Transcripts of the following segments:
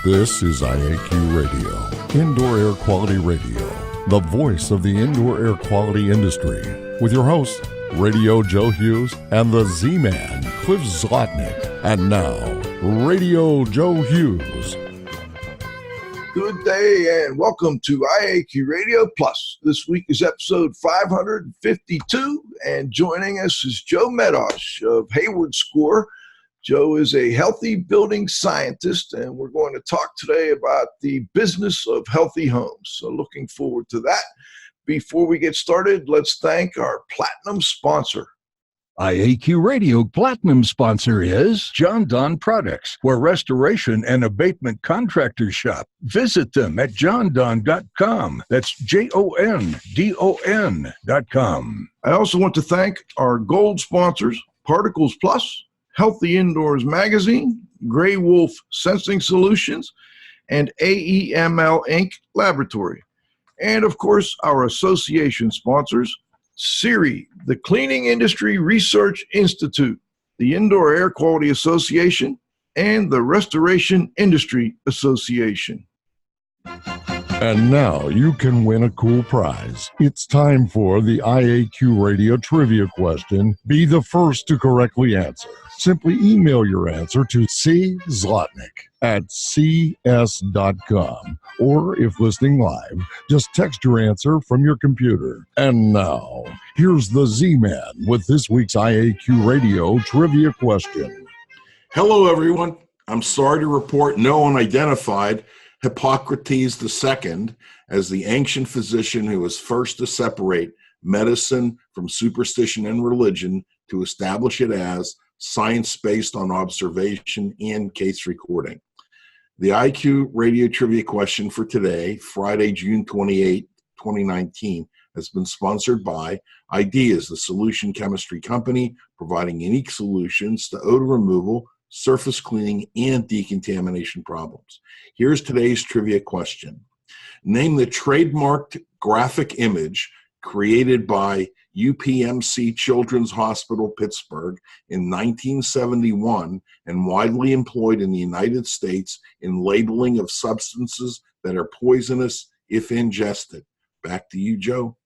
This is IAQ Radio, Indoor Air Quality Radio, the voice of the indoor air quality industry, with your hosts, Radio Joe Hughes and the Z-Man, Cliff Zlotnick. And now, Radio Joe Hughes. Good day and welcome to IAQ Radio Plus. This week is episode 552, and joining us is Joe Medosch of Hayward Score. Joe is a healthy building scientist, and we're going to talk today about the business of healthy homes. So looking forward to that. Before we get started, let's thank our platinum sponsor. IAQ Radio Platinum sponsor is John Don Products, where restoration and abatement contractors shop. Visit them at jondon.com. That's JONDON.com. I also want to thank our gold sponsors, Particles Plus, Healthy Indoors Magazine, Gray Wolf Sensing Solutions, and AEML Inc. Laboratory. And of course, our association sponsors, CIRI, the Cleaning Industry Research Institute, the Indoor Air Quality Association, and the Restoration Industry Association. And now you can win a cool prize. It's time for the IAQ Radio Trivia question. Be the first to correctly answer. Simply email your answer to czlotnick@cs.com. Or if listening live, just text your answer from your computer. And now, here's the Z-Man with this week's IAQ Radio Trivia question. Hello, everyone. I'm sorry to report no one identified Hippocrates II as the ancient physician who was first to separate medicine from superstition and religion to establish it as science based on observation and case recording. The IQ Radio Trivia question for today, Friday, June 28, 2019, has been sponsored by Ideas, the solution chemistry company, providing unique solutions to odor removal, surface cleaning, and decontamination problems. Here's today's trivia question. Name the trademarked graphic image created by UPMC Children's Hospital, Pittsburgh in 1971 and widely employed in the United States in labeling of substances that are poisonous if ingested. Back to you, Joe.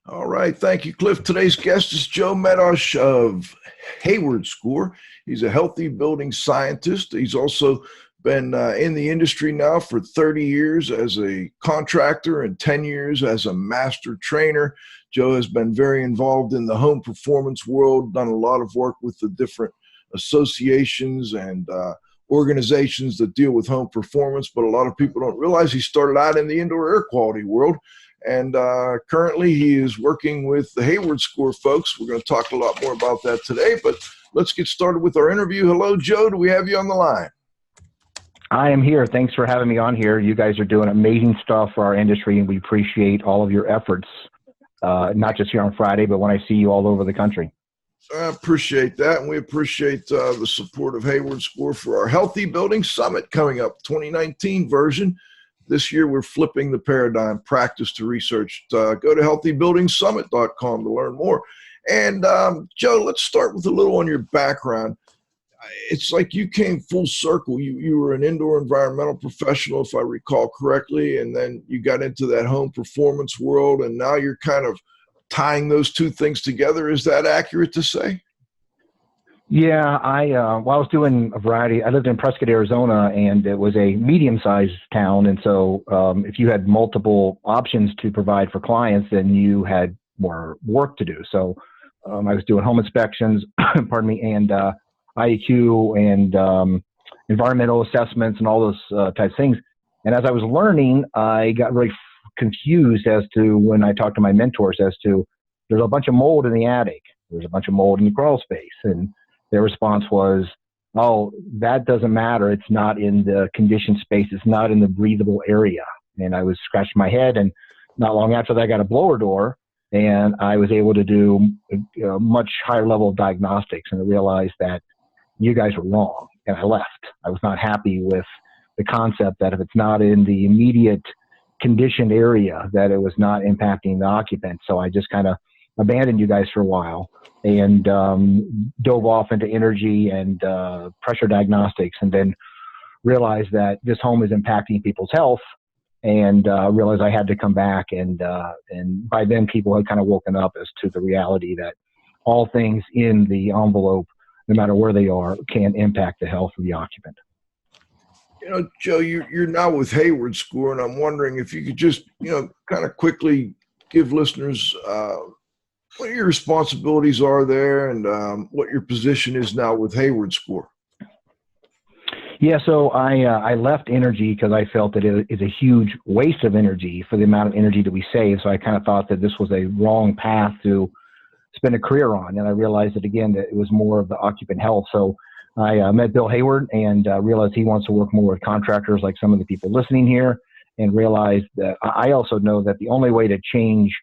All right. Thank you, Cliff. Today's guest is Joe Medosch of Hayward Score. He's a healthy building scientist. He's also been in the industry now for 30 years as a contractor and 10 years as a master trainer. Joe has been very involved in the home performance world, done a lot of work with the different associations and organizations that deal with home performance, but a lot of people don't realize he started out in the indoor air quality world. And currently he is working with the Hayward Score folks. We're going to talk a lot more about that today, but let's get started with our interview. Hello, Joe. Do we have you on the line? I am here. Thanks for having me on here. You guys are doing amazing stuff for our industry, and we appreciate all of your efforts, not just here on Friday, but when I see you all over the country. I appreciate that, and we appreciate the support of Hayward Score for our Healthy Building Summit coming up, 2019 version. This year, we're flipping the paradigm, practice to research. Go to healthybuildingsummit.com to learn more. And Joe, let's start with a little on your background. It's like you came full circle. You were an indoor environmental professional, if I recall correctly, and then you got into that home performance world, and now you're kind of tying those two things together. Is that accurate to say? Yeah, I was doing a variety. I lived in Prescott, Arizona, and it was a medium-sized town, and so if you had multiple options to provide for clients, then you had more work to do. So I was doing home inspections, pardon me, and IAQ and environmental assessments and all those types of things. And as I was learning, I got really confused as to, when I talked to my mentors, as to there's a bunch of mold in the attic. There's a bunch of mold in the crawl space. And their response was, oh, that doesn't matter. It's not in the conditioned space. It's not in the breathable area. And I was scratching my head. And not long after that, I got a blower door, and I was able to do a much higher level of diagnostics. And I realized that you guys were wrong, and I left. I was not happy with the concept that if it's not in the immediate conditioned area, that it was not impacting the occupant. So I just kind of abandoned you guys for a while and dove off into energy and pressure diagnostics, and then realized that this home is impacting people's health, and realized I had to come back. And by then, people had kind of woken up as to the reality that all things in the envelope, no matter where they are, can impact the health of the occupant. You know, Joe, you're now with Hayward Score, and I'm wondering if you could just, kind of quickly give listeners what your responsibilities are there, and what your position is now with Hayward Score. Yeah, so I left energy because I felt that it is a huge waste of energy for the amount of energy that we save. So I kind of thought that this was a wrong path to spend a career on. And I realized that, again, that it was more of the occupant health. So I met Bill Hayward and realized he wants to work more with contractors like some of the people listening here, and realized that I also know that the only way to change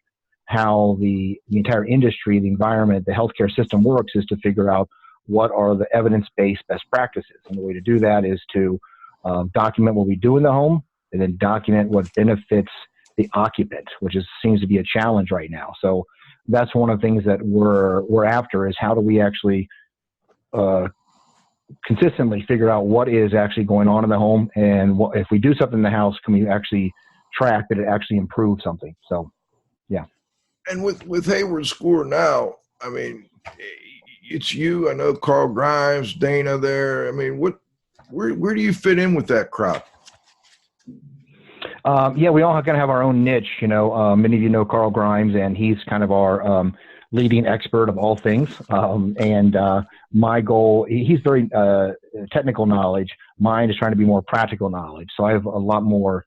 how the entire industry, the environment, the healthcare system works is to figure out what are the evidence-based best practices. And the way to do that is to document what we do in the home, and then document what benefits the occupant, which seems to be a challenge right now. So that's one of the things that we're after, is how do we actually consistently figure out what is actually going on in the home, and if we do something in the house, can we actually track that it actually improves something? So, yeah. And with Hayward Score now, I mean, it's you. I know Carl Grimes, Dana there. I mean, where do you fit in with that crowd? Yeah, we all kind of have our own niche. Many of you know Carl Grimes, and he's kind of our leading expert of all things. And my goal, he's very technical knowledge. Mine is trying to be more practical knowledge. So I have a lot more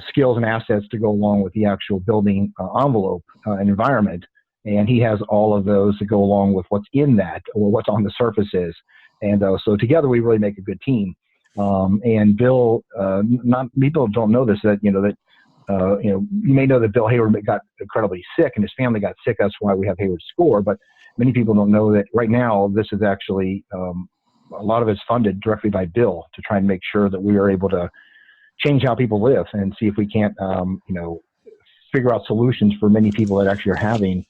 skills and assets to go along with the actual building envelope and environment. And he has all of those to go along with what's in that, or what's on the surfaces. And so together we really make a good team. And Bill, people don't know this, that, you may know that Bill Hayward got incredibly sick and his family got sick. That's why we have Hayward Score. But many people don't know that right now this is actually, a lot of it's funded directly by Bill to try and make sure that we are able to change how people live and see if we can't, figure out solutions for many people that actually are having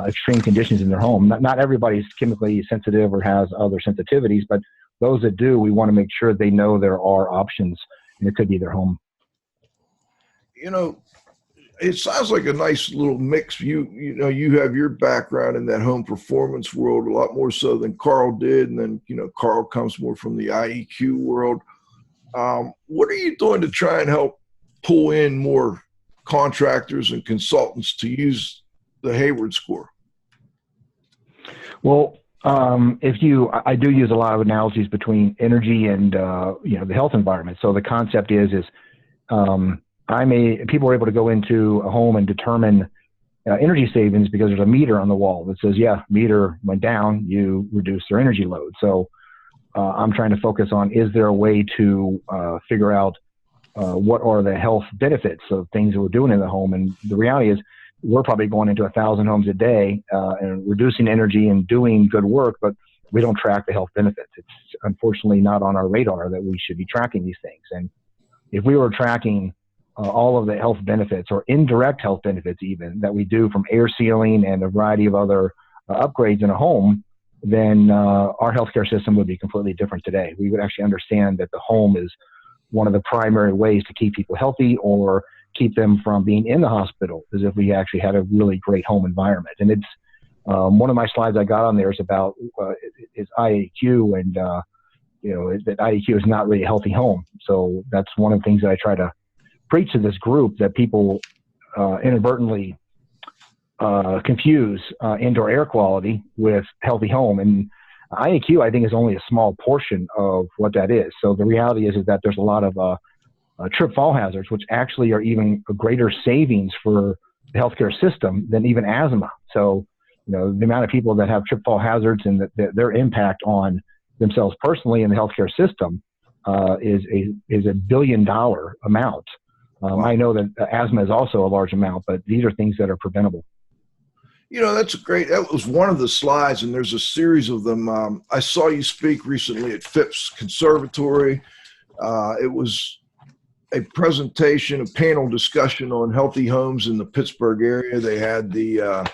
extreme conditions in their home. Not everybody's chemically sensitive or has other sensitivities, but those that do, we want to make sure they know there are options, and it could be their home. It sounds like a nice little mix. You have your background in that home performance world a lot more so than Carl did, and then Carl comes more from the IAQ world. What are you doing to try and help pull in more contractors and consultants to use the Hayward Score? Well, I do use a lot of analogies between energy and the health environment. So the concept is people are able to go into a home and determine energy savings because there's a meter on the wall that says, meter went down, you reduce their energy load. So I'm trying to focus on, is there a way to figure out what are the health benefits of things that we're doing in the home? And the reality is, we're probably going into 1,000 homes a day and reducing energy and doing good work, but we don't track the health benefits. It's unfortunately not on our radar that we should be tracking these things. And if we were tracking all of the health benefits, or indirect health benefits even, that we do from air sealing and a variety of other upgrades in a home, then our healthcare system would be completely different today. We would actually understand that the home is one of the primary ways to keep people healthy or keep them from being in the hospital, as if we actually had a really great home environment. And it's one of my slides I got on there is about is IAQ, and that IAQ is not really a healthy home. So that's one of the things that I try to preach to this group, that people inadvertently confuse indoor air quality with healthy home. And IAQ, I think, is only a small portion of what that is. So the reality is that there's a lot of trip fall hazards, which actually are even a greater savings for the healthcare system than even asthma. So, the amount of people that have trip fall hazards and their impact on themselves personally in the healthcare system is a $1 billion amount. I know that asthma is also a large amount, but these are things that are preventable. That was one of the slides, and there's a series of them. I saw you speak recently at Phipps Conservatory. It was a presentation, a panel discussion on healthy homes in the Pittsburgh area. They had the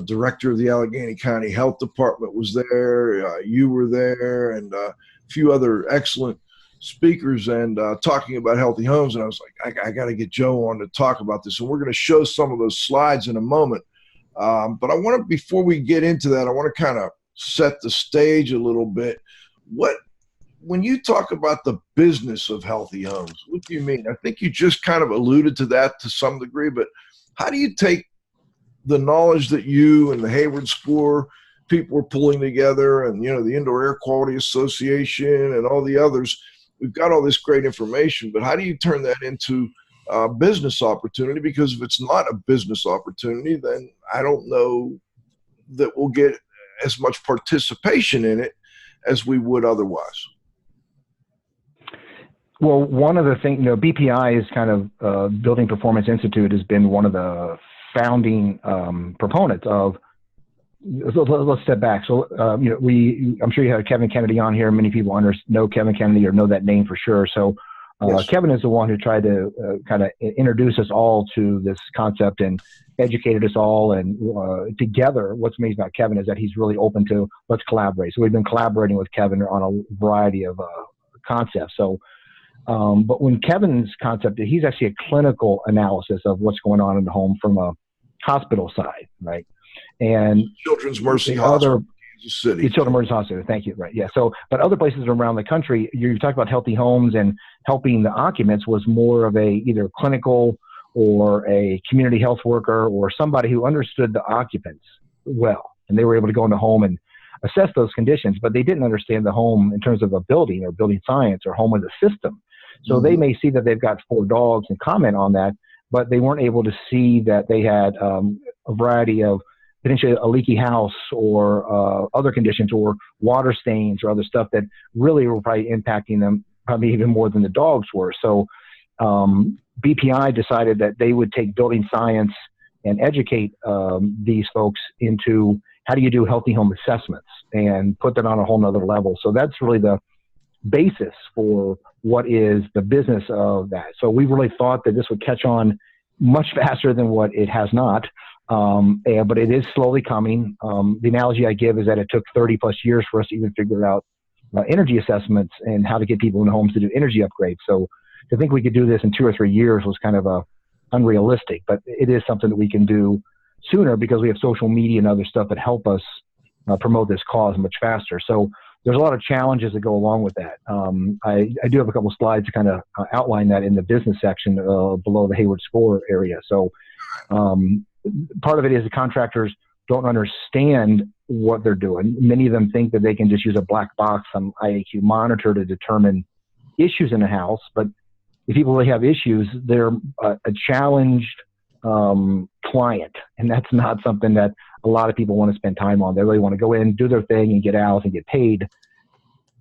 director of the Allegheny County Health Department was there. You were there, and a few other excellent speakers and talking about healthy homes. And I was like, I got to get Joe on to talk about this. And we're going to show some of those slides in a moment. But I want to, before we get into that, I want to kind of set the stage a little bit. When you talk about the business of healthy homes, what do you mean? I think you just kind of alluded to that to some degree, but how do you take the knowledge that you and the Hayward Score people are pulling together, and the Indoor Air Quality Association and all the others? We've got all this great information, but how do you turn that into a business opportunity? Because if it's not a business opportunity, then I don't know that we'll get as much participation in it as we would otherwise. Well, one of the things, BPI is kind of Building Performance Institute has been one of the founding proponents of. So let's step back. So, I'm sure you had Kevin Kennedy on here. Many people know Kevin Kennedy or know that name for sure. So, yes. Kevin is the one who tried to kind of introduce us all to this concept and educated us all. And together, what's amazing about Kevin is that he's really open to let's collaborate. So we've been collaborating with Kevin on a variety of concepts. So, but when Kevin's concept, he's actually a clinical analysis of what's going on in the home from a hospital side, right? And Children's Mercy Hospital, Kansas City. Children's Mercy Hospital, thank you. Right, yeah. So, but other places around the country, you talk about healthy homes and helping the occupants was more of a either clinical or a community health worker or somebody who understood the occupants well, and they were able to go in the home and assess those conditions, but they didn't understand the home in terms of a building or building science or home as a system. So they may see that they've got 4 dogs and comment on that, but they weren't able to see that they had a variety of potentially a leaky house or other conditions or water stains or other stuff that really were probably impacting them probably even more than the dogs were. So BPI decided that they would take building science and educate these folks into how do you do healthy home assessments and put that on a whole nother level. So that's really the basis for what is the business of that. So we really thought that this would catch on much faster than what it has not. But it is slowly coming. The analogy I give is that it took 30 plus years for us to even figure out energy assessments and how to get people in homes to do energy upgrades. So to think we could do this in 2 or 3 years was kind of unrealistic, but it is something that we can do sooner because we have social media and other stuff that help us promote this cause much faster. So there's a lot of challenges that go along with that. I do have a couple of slides to kind of outline that in the business section below the Hayward Score area. So part of it is the contractors don't understand what they're doing. Many of them think that they can just use a black box, some IAQ monitor to determine issues in a house. But if people really have issues, they're a challenged client. And that's not something that a lot of people want to spend time on. They really want to go in, do their thing, and get out and get paid.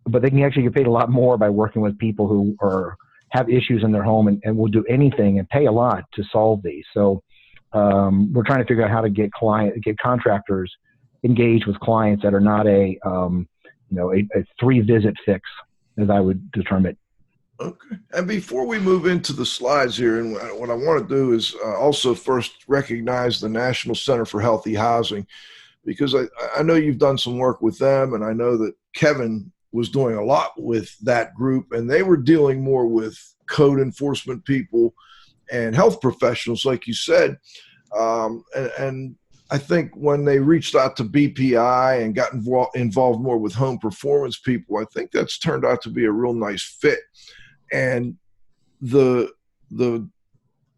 But they can actually get paid a lot more by working with people who have issues in their home and will do anything and pay a lot to solve these. So we're trying to figure out how to get contractors engaged with clients that are not a 3-visit fix, as I would determine it. Okay. And before we move into the slides here, and what I want to do is also first recognize the National Center for Healthy Housing, because I know you've done some work with them, and I know that Kevin was doing a lot with that group, and they were dealing more with code enforcement people and health professionals, like you said. And I think when they reached out to BPI and got involved more with home performance people, I think that's turned out to be a real nice fit. And the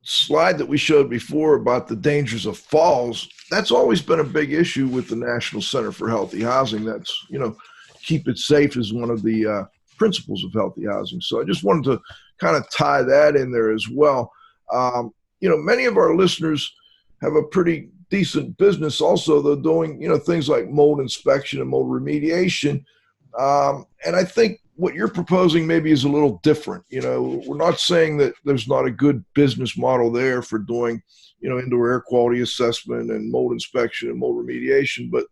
slide that we showed before about the dangers of falls, that's always been a big issue with the National Center for Healthy Housing. That's, keep it safe is one of the principles of healthy housing. So I just wanted to kind of tie that in there as well. Many of our listeners have a pretty decent business also. They're doing, things like mold inspection and mold remediation. And I think what you're proposing maybe is a little different. We're not saying that there's not a good business model there for doing, indoor air quality assessment and mold inspection and mold remediation, but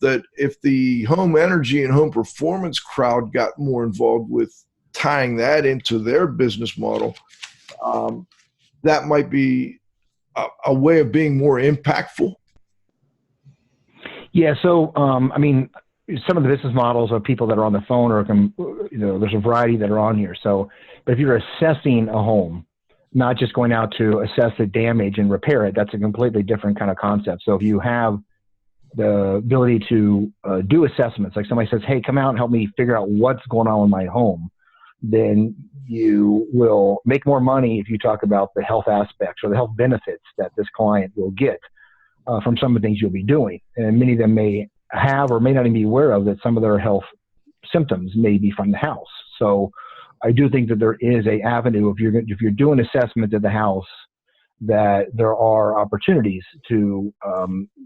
that if the home energy and home performance crowd got more involved with tying that into their business model, that might be a way of being more impactful. Yeah. So, some of the business models of people that are on the phone, or there's a variety that are on here. So, but if you're assessing a home, not just going out to assess the damage and repair it, that's a completely different kind of concept. So if you have the ability to do assessments, like somebody says, hey, come out and help me figure out what's going on with my home, then you will make more money if you talk about the health aspects or the health benefits that this client will get from some of the things you'll be doing. And many of them may have or may not even be aware of that some of their health symptoms may be from the house. So I do think that there is a avenue, if you're doing assessment of the house, that there are opportunities to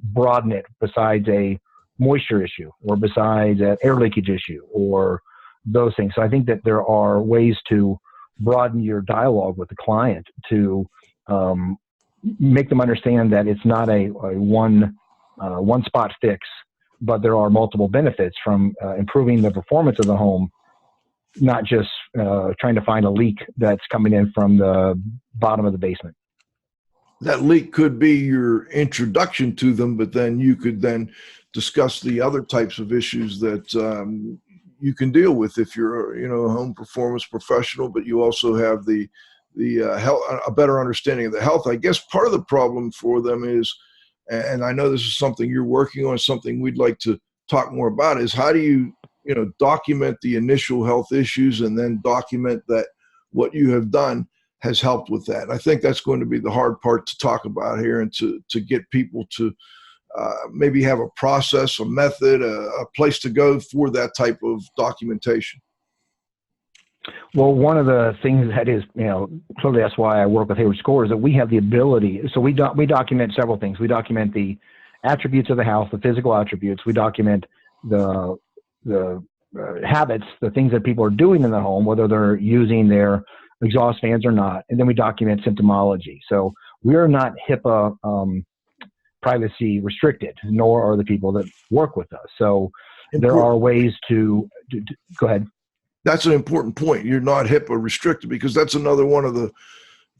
broaden it besides a moisture issue or besides an air leakage issue or those things. So I think that there are ways to broaden your dialogue with the client to make them understand that it's not a one spot fix, but there are multiple benefits from improving the performance of the home, not just trying to find a leak that's coming in from the bottom of the basement. That leak could be your introduction to them, but then you could then discuss the other types of issues that you can deal with if you're, a home performance professional, but you also have the health, a better understanding of the health. I guess part of the problem for them is, and I know this is something you're working on, something we'd like to talk more about, is how do you, document the initial health issues and then document that what you have done has helped with that. And I think that's going to be the hard part to talk about here, and to get people to maybe have a process, a method, a place to go for that type of documentation. Well, one of the things that is, clearly that's why I work with Hayward Score, is that we have the ability. So we document several things. We document the attributes of the house, the physical attributes. We document the habits, the things that people are doing in the home, whether they're using their exhaust fans or not. And then we document symptomology. So we are not HIPAA privacy restricted, nor are the people that work with us. So there are ways to go ahead. That's an important point. You're not HIPAA restricted, because that's another one of the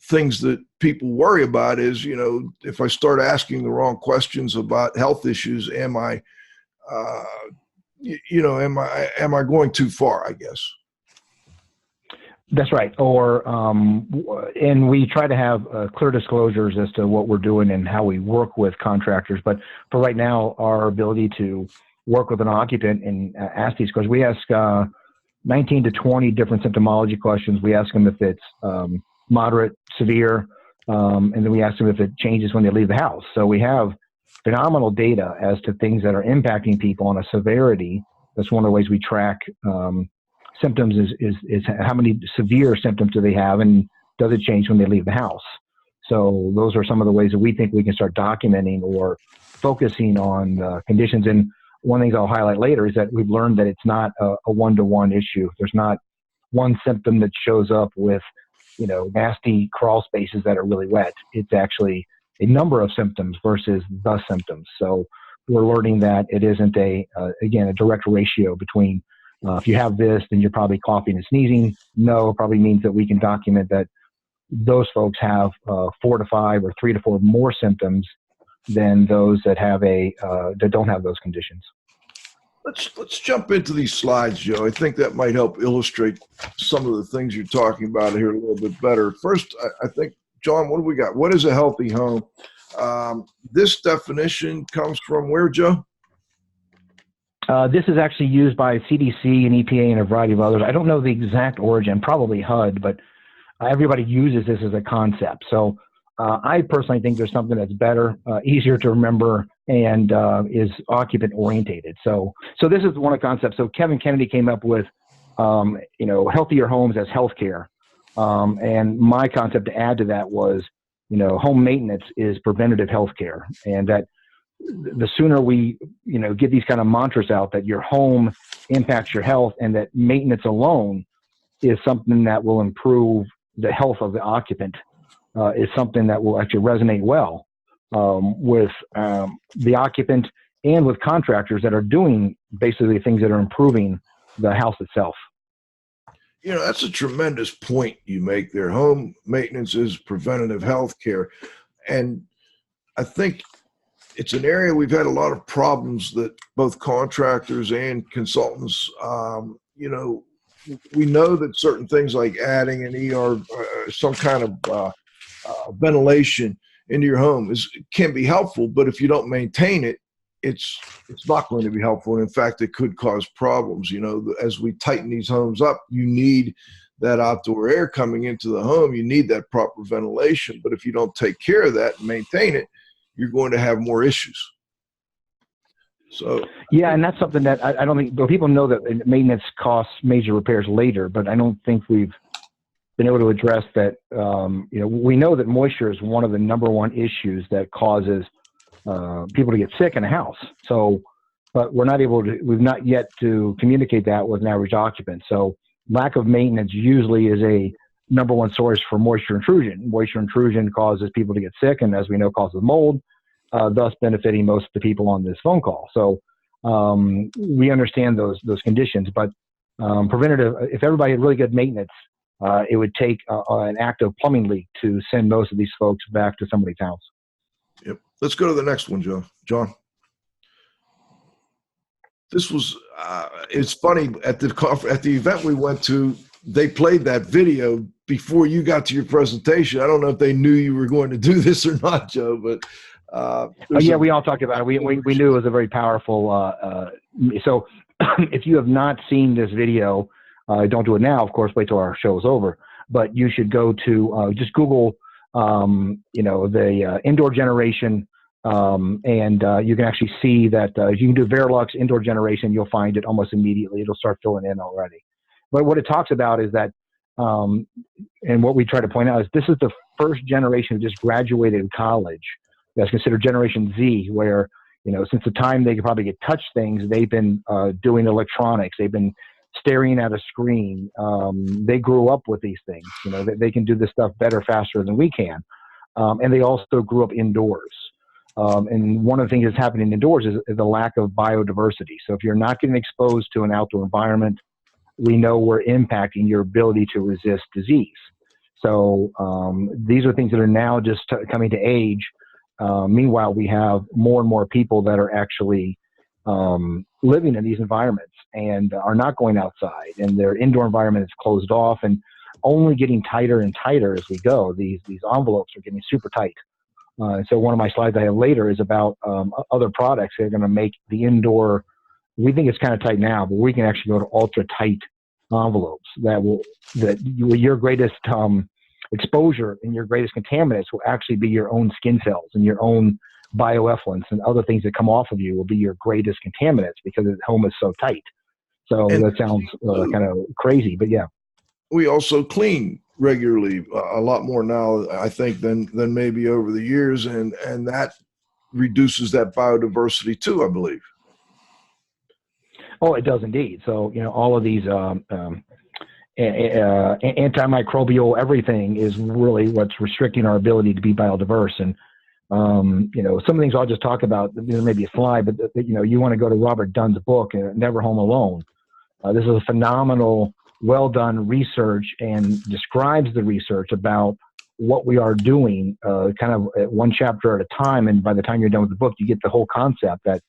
things that people worry about is, if I start asking the wrong questions about health issues, am I going too far, I guess? That's right. Or, and we try to have clear disclosures as to what we're doing and how we work with contractors. But for right now, our ability to work with an occupant and ask these questions, we ask 19 to 20 different symptomology questions. We ask them if it's moderate, severe, and then we ask them if it changes when they leave the house. So we have phenomenal data as to things that are impacting people on a severity. That's one of the ways we track symptoms is how many severe symptoms do they have, and does it change when they leave the house? So those are some of the ways that we think we can start documenting or focusing on conditions. And one thing I'll highlight later is that we've learned that it's not a one-to-one issue. There's not one symptom that shows up with, nasty crawl spaces that are really wet. It's actually a number of symptoms versus the symptoms. So we're learning that it isn't a direct ratio between if you have this, then you're probably coughing and sneezing. No, it probably means that we can document that those folks have 4 to 5 or 3 to 4 more symptoms than those that have that don't have those conditions. Let's jump into these slides, Joe. I think that might help illustrate some of the things you're talking about here a little bit better. First, I think, John, what do we got? What is a healthy home? This definition comes from where, Joe? This is actually used by CDC and EPA and a variety of others. I don't know the exact origin, probably HUD, but everybody uses this as a concept. So I personally think there's something that's better, easier to remember, and is occupant orientated. So this is one of the concepts. So Kevin Kennedy came up with, healthier homes as healthcare. And my concept to add to that was, home maintenance is preventative healthcare, and that the sooner we, get these kind of mantras out that your home impacts your health, and that maintenance alone is something that will improve the health of the occupant, is something that will actually resonate well with the occupant and with contractors that are doing basically things that are improving the house itself. That's a tremendous point you make there. Home maintenance is preventative health care. And I think it's an area we've had a lot of problems that both contractors and consultants, we know that certain things like adding an ER, some kind of ventilation into your home can be helpful, but if you don't maintain it, it's not going to be helpful. And in fact, it could cause problems. As we tighten these homes up, you need that outdoor air coming into the home. You need that proper ventilation. But if you don't take care of that and maintain it, you're going to have more issues. So yeah, and that's something that I don't think, people know that maintenance costs major repairs later, but I don't think we've been able to address that. We know that moisture is one of the number one issues that causes people to get sick in a house. So, but we've not yet to communicate that with an average occupant. So lack of maintenance usually is a number one source for moisture intrusion. Moisture intrusion causes people to get sick, and as we know, causes mold, thus benefiting most of the people on this phone call. So we understand those conditions, but preventative, if everybody had really good maintenance, it would take an active plumbing leak to send most of these folks back to somebody's house. Yep. Let's go to the next one, John. This was, it's funny, at the event we went to, they played that video before you got to your presentation. I don't know if they knew you were going to do this or not, Joe, but we all talked about it. We knew it was a very powerful. So if you have not seen this video, don't do it now. Of course, wait till our show is over. But you should go to just Google, the indoor generation, and you can actually see that you can do Verilux indoor generation. You'll find it almost immediately. It'll start filling in already. But what it talks about is that, and what we try to point out is this is the first generation who just graduated college that's considered Generation Z, where, since the time they could probably get touch things, they've been doing electronics. They've been staring at a screen. They grew up with these things. They can do this stuff better, faster than we can. And they also grew up indoors. And one of the things that's happening indoors is the lack of biodiversity. So if you're not getting exposed to an outdoor environment, we know we're impacting your ability to resist disease. So these are things that are now just coming to age. Meanwhile, we have more and more people that are actually living in these environments and are not going outside, and their indoor environment is closed off and only getting tighter and tighter as we go. These envelopes are getting super tight. So one of my slides I have later is about other products that are going to make the indoor. We think it's kind of tight now, but we can actually go to ultra tight envelopes your greatest exposure and your greatest contaminants will actually be your own skin cells and your own bioeffluents and other things that come off of you will be your greatest contaminants because the home is so tight. So that sounds kind of crazy, but yeah. We also clean regularly a lot more now, I think, than maybe over the years, and that reduces that biodiversity too, I believe. Oh, it does indeed. So, all of these antimicrobial everything is really what's restricting our ability to be biodiverse. And, some of the things I'll just talk about, there may be a slide, but, you want to go to Robert Dunn's book, Never Home Alone. This is a phenomenal, well-done research and describes the research about what we are doing kind of one chapter at a time. And by the time you're done with the book, you get the whole concept that,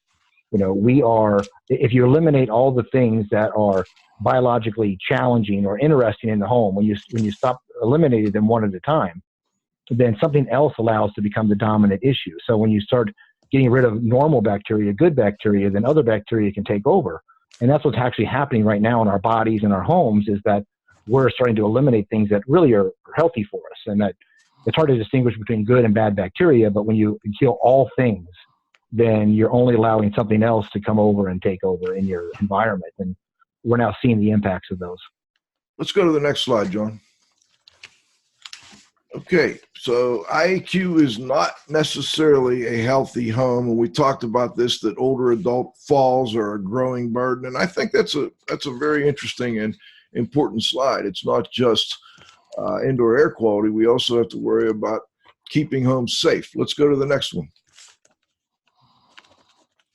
we are, if you eliminate all the things that are biologically challenging or interesting in the home, when you stop eliminating them one at a time, then something else allows to become the dominant issue. So when you start getting rid of normal bacteria, good bacteria, then other bacteria can take over. And that's what's actually happening right now in our bodies and our homes, is that we're starting to eliminate things that really are healthy for us. And that it's hard to distinguish between good and bad bacteria, but when you kill all things, then you're only allowing something else to come over and take over in your environment. And we're now seeing the impacts of those. Let's go to the next slide, John. Okay, so IAQ is not necessarily a healthy home, and we talked about this, that older adult falls are a growing burden, and I think that's a very interesting and important slide. It's not just indoor air quality. We also have to worry about keeping homes safe. Let's go to the next one.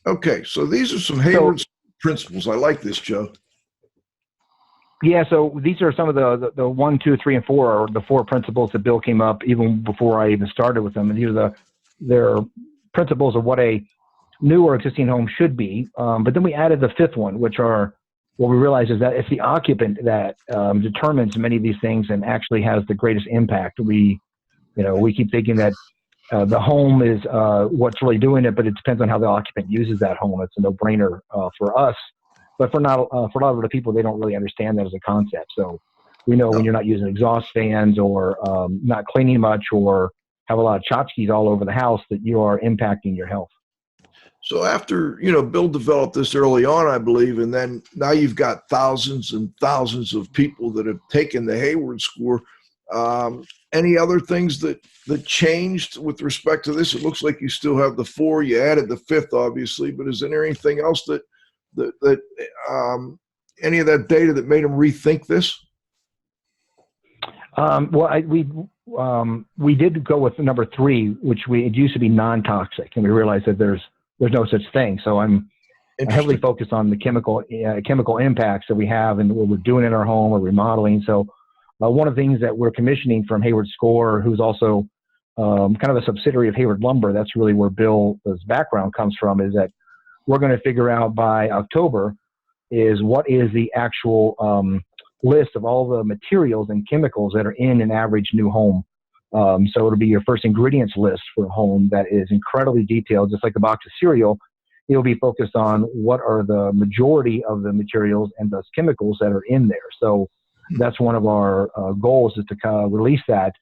Okay, so these are some Hayward principles. I like this, Joe. Yeah, so these are some of the 1, 2, 3, and 4 are the 4 principles that Bill came up even before I even started with them. And these are they're principles of what a new or existing home should be. But then we added the fifth one, which are what we realize is that it's the occupant that determines many of these things and actually has the greatest impact. We keep thinking that the home is what's really doing it, but it depends on how the occupant uses that home. It's a no-brainer for us, but for a lot of the people, they don't really understand that as a concept. So we know when you're not using exhaust fans or not cleaning much or have a lot of tchotchkes all over the house that you are impacting your health. So after, Bill developed this early on, I believe, and then now you've got thousands and thousands of people that have taken the Hayward Score. Any other things that changed with respect to this? It looks like you still have the 4. You added the 5th, obviously, but is there anything else that any of that data that made them rethink this? We did go with number 3, which it used to be non-toxic, and we realized that there's no such thing. So I'm heavily focused on the chemical impacts that we have and what we're doing in our home or remodeling. So one of the things that we're commissioning from Hayward Score, who's also kind of a subsidiary of Hayward Lumber, that's really where Bill's background comes from, is that we're going to figure out by October is what is the actual list of all the materials and chemicals that are in an average new home. So it'll be your first ingredients list for a home that is incredibly detailed, just like a box of cereal. It'll be focused on what are the majority of the materials and those chemicals that are in there. So that's one of our goals, is to release that.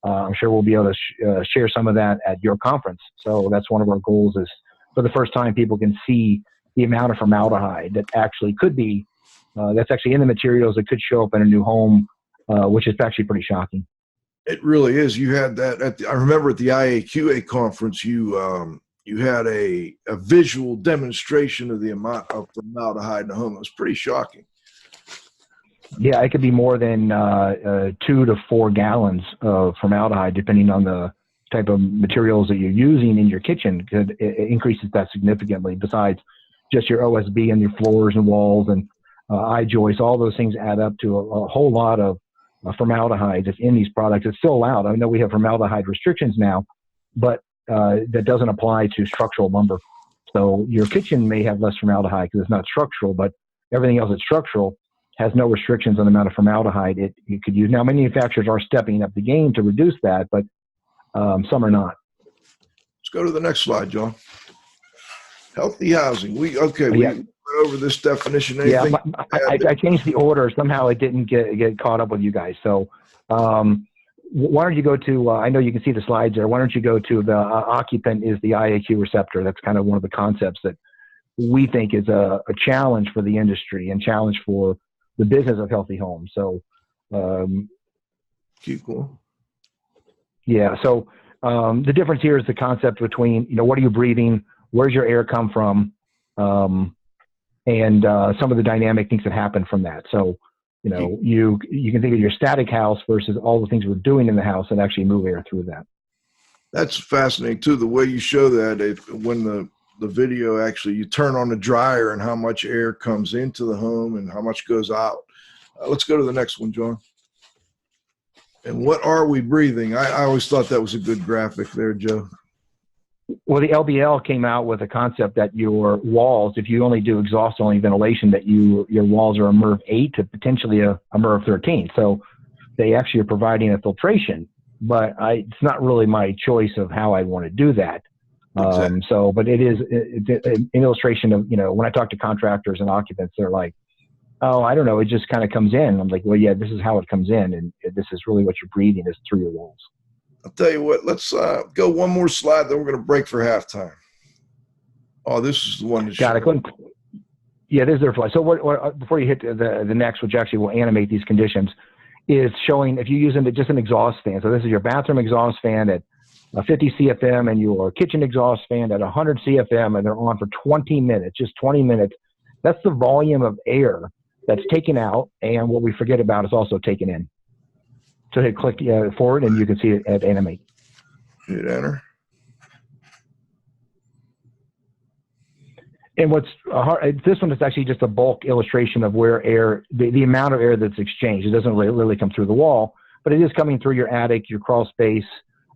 I'm sure we'll be able to share some of that at your conference. So that's one of our goals, is for the first time people can see the amount of formaldehyde that actually could be, that's actually in the materials that could show up in a new home, which is actually pretty shocking. It really is. You had that I remember at the IAQA conference, you had a visual demonstration of the amount of formaldehyde in the home. It was pretty shocking. Yeah, it could be more than 2 to 4 gallons of formaldehyde, depending on the type of materials that you're using in your kitchen. It increases that significantly. Besides just your OSB and your floors and walls and I-joists, all those things add up to a whole lot of formaldehyde that's in these products. It's still allowed. I know we have formaldehyde restrictions now, but that doesn't apply to structural lumber. So your kitchen may have less formaldehyde because it's not structural, but everything else that's structural has no restrictions on the amount of formaldehyde you could use. Now, manufacturers are stepping up the game to reduce that, but some are not. Let's go to the next slide, John. Healthy housing. We went over this definition. Anything? Yeah, I changed the order. Somehow it didn't get caught up with you guys. So why don't you go to, I know you can see the slides there. Why don't you go to the occupant is the IAQ receptor. That's kind of one of the concepts that we think is a challenge for the industry and challenge for the business of healthy homes. So keep going. Yeah. So the difference here is the concept between, what are you breathing? Where's your air come from? And some of the dynamic things that happen from that. So, you can think of your static house versus all the things we're doing in the house and actually move air through that. That's fascinating too. The way you show that, when the video, actually you turn on the dryer and how much air comes into the home and how much goes out. Let's go to the next one, John. And what are we breathing? I always thought that was a good graphic there, Joe. Well, the LBL came out with a concept that your walls, if you only do exhaust-only ventilation, that your walls are a MERV 8 to potentially a MERV 13. So they actually are providing a filtration, but it's not really my choice of how I want to do that. Exactly. But it's an illustration of, when I talk to contractors and occupants, they're like, oh, I don't know, it just kind of comes in. I'm like, well, yeah, this is how it comes in, and this is really what you're breathing is through your walls. I'll tell you what, let's go one more slide, then we're going to break for halftime. Oh, this is the one. Got it. Yeah, this is their fly. So what, before you hit the next, which actually will animate these conditions, is showing if you use just an exhaust fan. So this is your bathroom exhaust fan at 50 CFM and your kitchen exhaust fan at 100 CFM, and they're on for 20 minutes, just 20 minutes. That's the volume of air that's taken out, and what we forget about is also taken in. So hit click forward, and you can see it at animate. Hit enter. And what's hard, this one is actually just a bulk illustration of where air, the amount of air that's exchanged. It doesn't really come through the wall, but it is coming through your attic, your crawl space,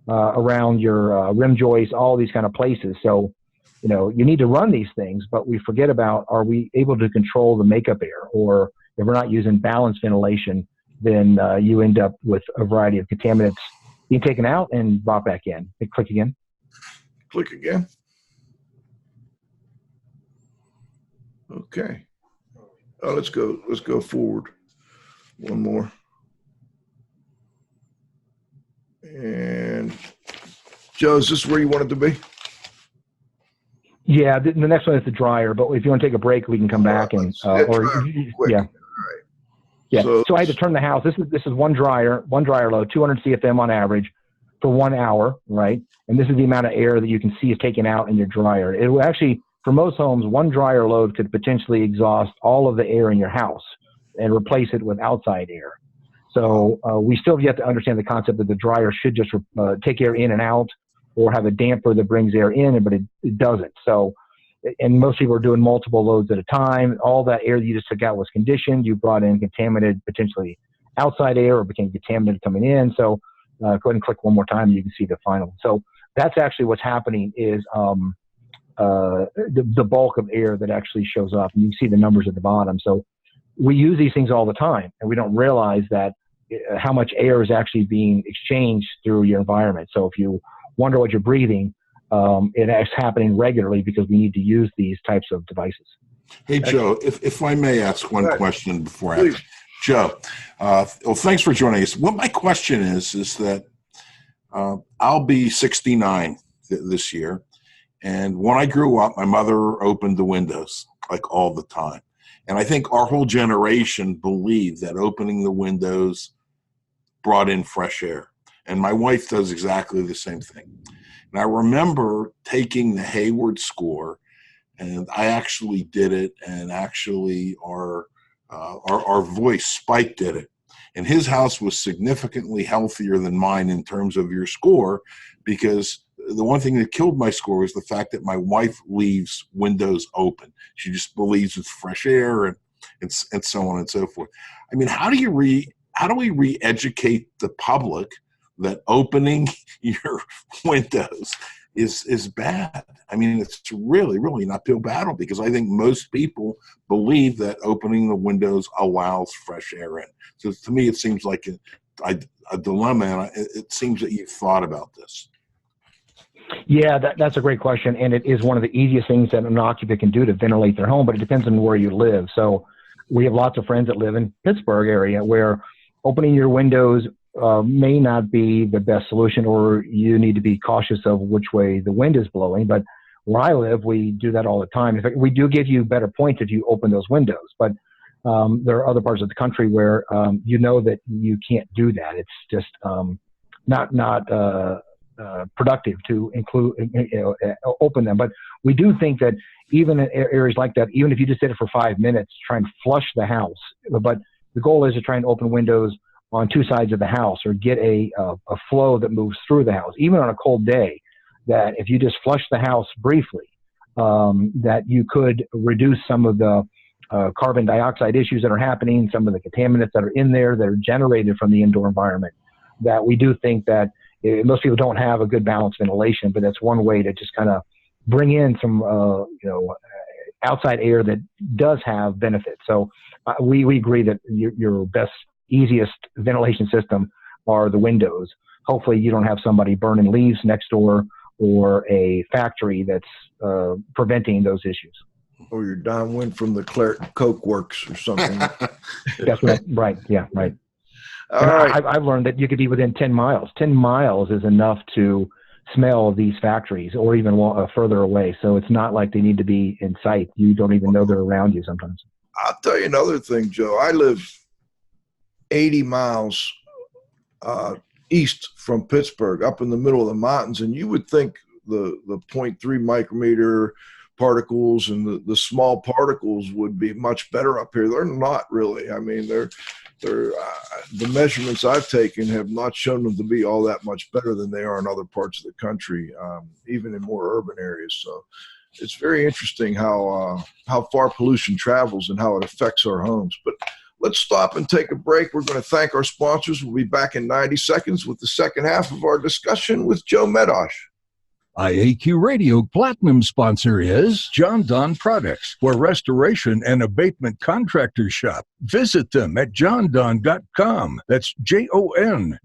around your rim joists, all these kind of places. So, you need to run these things, but we forget about, are we able to control the makeup air? Or if we're not using balanced ventilation, then you end up with a variety of contaminants being taken out and brought back in. Click again. Click again. Okay. Oh, let's go forward. One more. And Joe, is this where you want it to be? Yeah, the next one is the dryer, but if you want to take a break, we can come back and yeah. Yeah. So I had to turn the house. This is one dryer load, 200 CFM on average for 1 hour, right? And this is the amount of air that you can see is taken out in your dryer. It will actually, for most homes, one dryer load could potentially exhaust all of the air in your house and replace it with outside air. So we still have yet to understand the concept that the dryer should just take air in and out, or have a damper that brings air in, but it doesn't. So, and most people are doing multiple loads at a time. All that air that you just took out was conditioned. You brought in contaminated, potentially outside air, or became contaminated coming in. So go ahead and click one more time. You can see the final. So that's actually what's happening is the bulk of air that actually shows up. And you can see the numbers at the bottom. So we use these things all the time, and we don't realize that how much air is actually being exchanged through your environment. So if you wonder what you're breathing, it is happening regularly because we need to use these types of devices. Hey, Joe, if I may ask one question before I ask. Joe, well, thanks for joining us. What my question is that I'll be 69 this year. And when I grew up, my mother opened the windows like all the time. And I think our whole generation believed that opening the windows brought in fresh air. And my wife does exactly the same thing. And I remember taking the Hayward Score, and I actually did it, and actually our voice, Spike, did it. And his house was significantly healthier than mine in terms of your score, because the one thing that killed my score was the fact that my wife leaves windows open. She just believes it's fresh air and so on and so forth. I mean, how do we re-educate the public that opening your windows is bad? I mean, it's really, really an uphill battle, because I think most people believe that opening the windows allows fresh air in. So to me, it seems like a dilemma, and it seems that you've thought about this. Yeah, that's a great question, and it is one of the easiest things that an occupant can do to ventilate their home, but it depends on where you live. So we have lots of friends that live in Pittsburgh area where opening your windows may not be the best solution, or you need to be cautious of which way the wind is blowing. But where I live, we do that all the time. In fact, we do give you better points if you open those windows, but there are other parts of the country where that you can't do that. It's just not productive to open them. But we do think that even in areas like that, even if you just did it for 5 minutes, try and flush the house. But the goal is to try and open windows on two sides of the house, or get a flow that moves through the house, even on a cold day, that if you just flush the house briefly, that you could reduce some of the carbon dioxide issues that are happening, some of the contaminants that are in there that are generated from the indoor environment. That we do think that most people don't have a good balanced ventilation, but that's one way to just kind of bring in some outside air that does have benefits. So we agree that your best, easiest ventilation system are the windows. Hopefully you don't have somebody burning leaves next door, or a factory that's preventing those issues. Or you're downwind from the Coke Works or something. That's right. Yeah, right. All right. I've learned that you could be within 10 miles. 10 miles is enough to smell these factories, or even further away. So it's not like they need to be in sight. You don't even know they're around you sometimes. I'll tell you another thing, Joe. I live 80 miles east from Pittsburgh, up in the middle of the mountains, and you would think the 0.3 micrometer particles and the small particles would be much better up here. They're not really. I mean, they're the measurements I've taken have not shown them to be all that much better than they are in other parts of the country, even in more urban areas. So it's very interesting how far pollution travels and how it affects our homes. But Let's stop and take a break. We're going to thank our sponsors. We'll be back in 90 seconds with the second half of our discussion with Joe Medosch. IAQ Radio Platinum sponsor is John Don Products, where restoration and abatement contractors shop. Visit them at jondon.com. That's JONDON.com.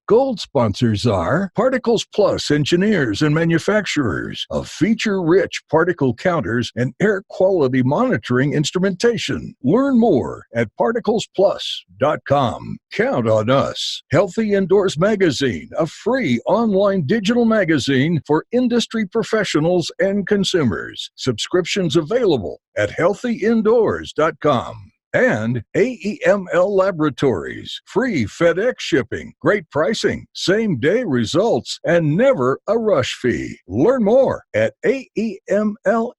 Gold sponsors are Particles Plus engineers and manufacturers of feature-rich particle counters and air quality monitoring instrumentation. Learn more at particlesplus.com. Count on us. Healthy Indoors Magazine, a free online digital magazine for industry professionals and consumers. Subscriptions available at healthyindoors.com. And AEML Laboratories, free FedEx shipping, great pricing, same-day results, and never a rush fee. Learn more at AEMLinc.com.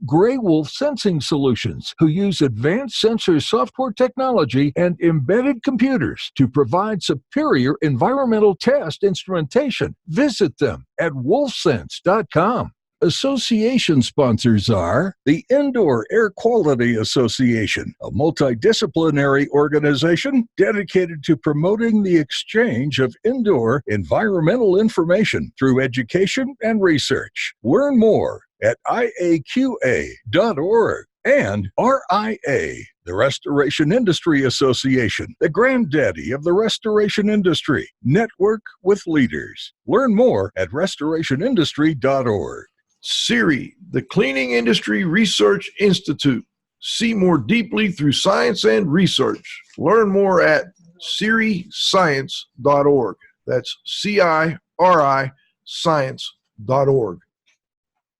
Gray Wolf Sensing Solutions, who use advanced sensor software technology and embedded computers to provide superior environmental test instrumentation. Visit them at wolfsense.com. Association sponsors are the Indoor Air Quality Association, a multidisciplinary organization dedicated to promoting the exchange of indoor environmental information through education and research. Learn more at IAQA.org. And RIA, the Restoration Industry Association, the granddaddy of the restoration industry. Network with leaders. Learn more at restorationindustry.org. CIRI, the Cleaning Industry Research Institute. See more deeply through science and research. Learn more at ciriscience.org. That's CIRI science.org.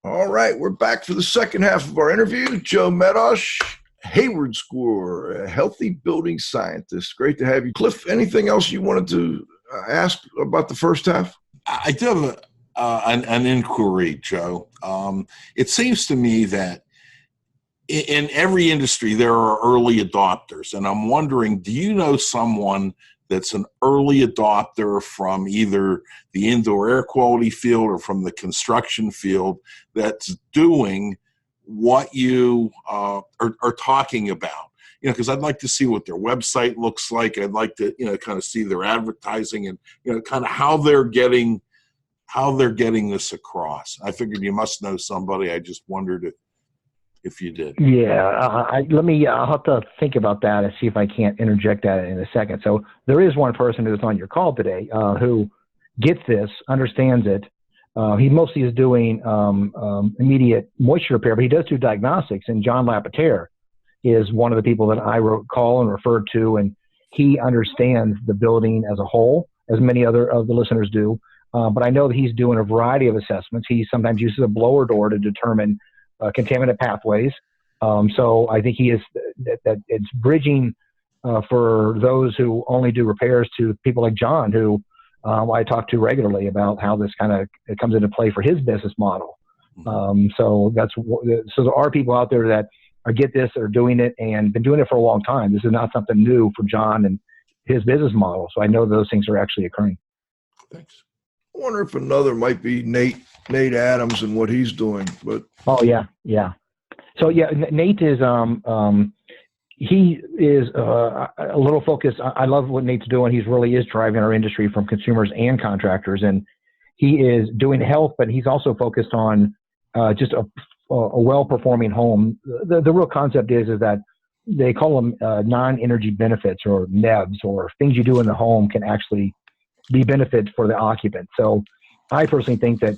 All right, we're back for the second half of our interview. Joe Medosch, Hayward Score, a healthy building scientist. Great to have you. Cliff, anything else you wanted to ask about the first half? I do have an inquiry, Joe. It seems to me that in every industry there are early adopters, and I'm wondering, do you know someone that's an early adopter from either the indoor air quality field or from the construction field that's doing what you are talking about? Because I'd like to see what their website looks like. I'd like to, kind of see their advertising and, kind of how they're getting this across. I figured you must know somebody. I just wondered if you did. Yeah, I'll have to think about that and see if I can't interject that in a second. So there is one person who's on your call today who gets this, understands it. He mostly is doing immediate moisture repair, but he does do diagnostics. And John Lapatere is one of the people that I call and refer to, and he understands the building as a whole, as many other of the listeners do. But I know that he's doing a variety of assessments. He sometimes uses a blower door to determine contaminant pathways. So I think he is that it's bridging for those who only do repairs to people like John, who I talk to regularly about how this kind of comes into play for his business model. So there are people out there that get this, are doing it, and been doing it for a long time. This is not something new for John and his business model. So I know those things are actually occurring. Thanks. I wonder if another might be Nate Adams and what he's doing. But yeah. So Nate is he is a little focused. I love what Nate's doing. He really is driving our industry from consumers and contractors, and he is doing health, but he's also focused on just a well-performing home. The real concept is that they call them non-energy benefits, or NEBs, or things you do in the home can actually be benefits for the occupant. So I personally think that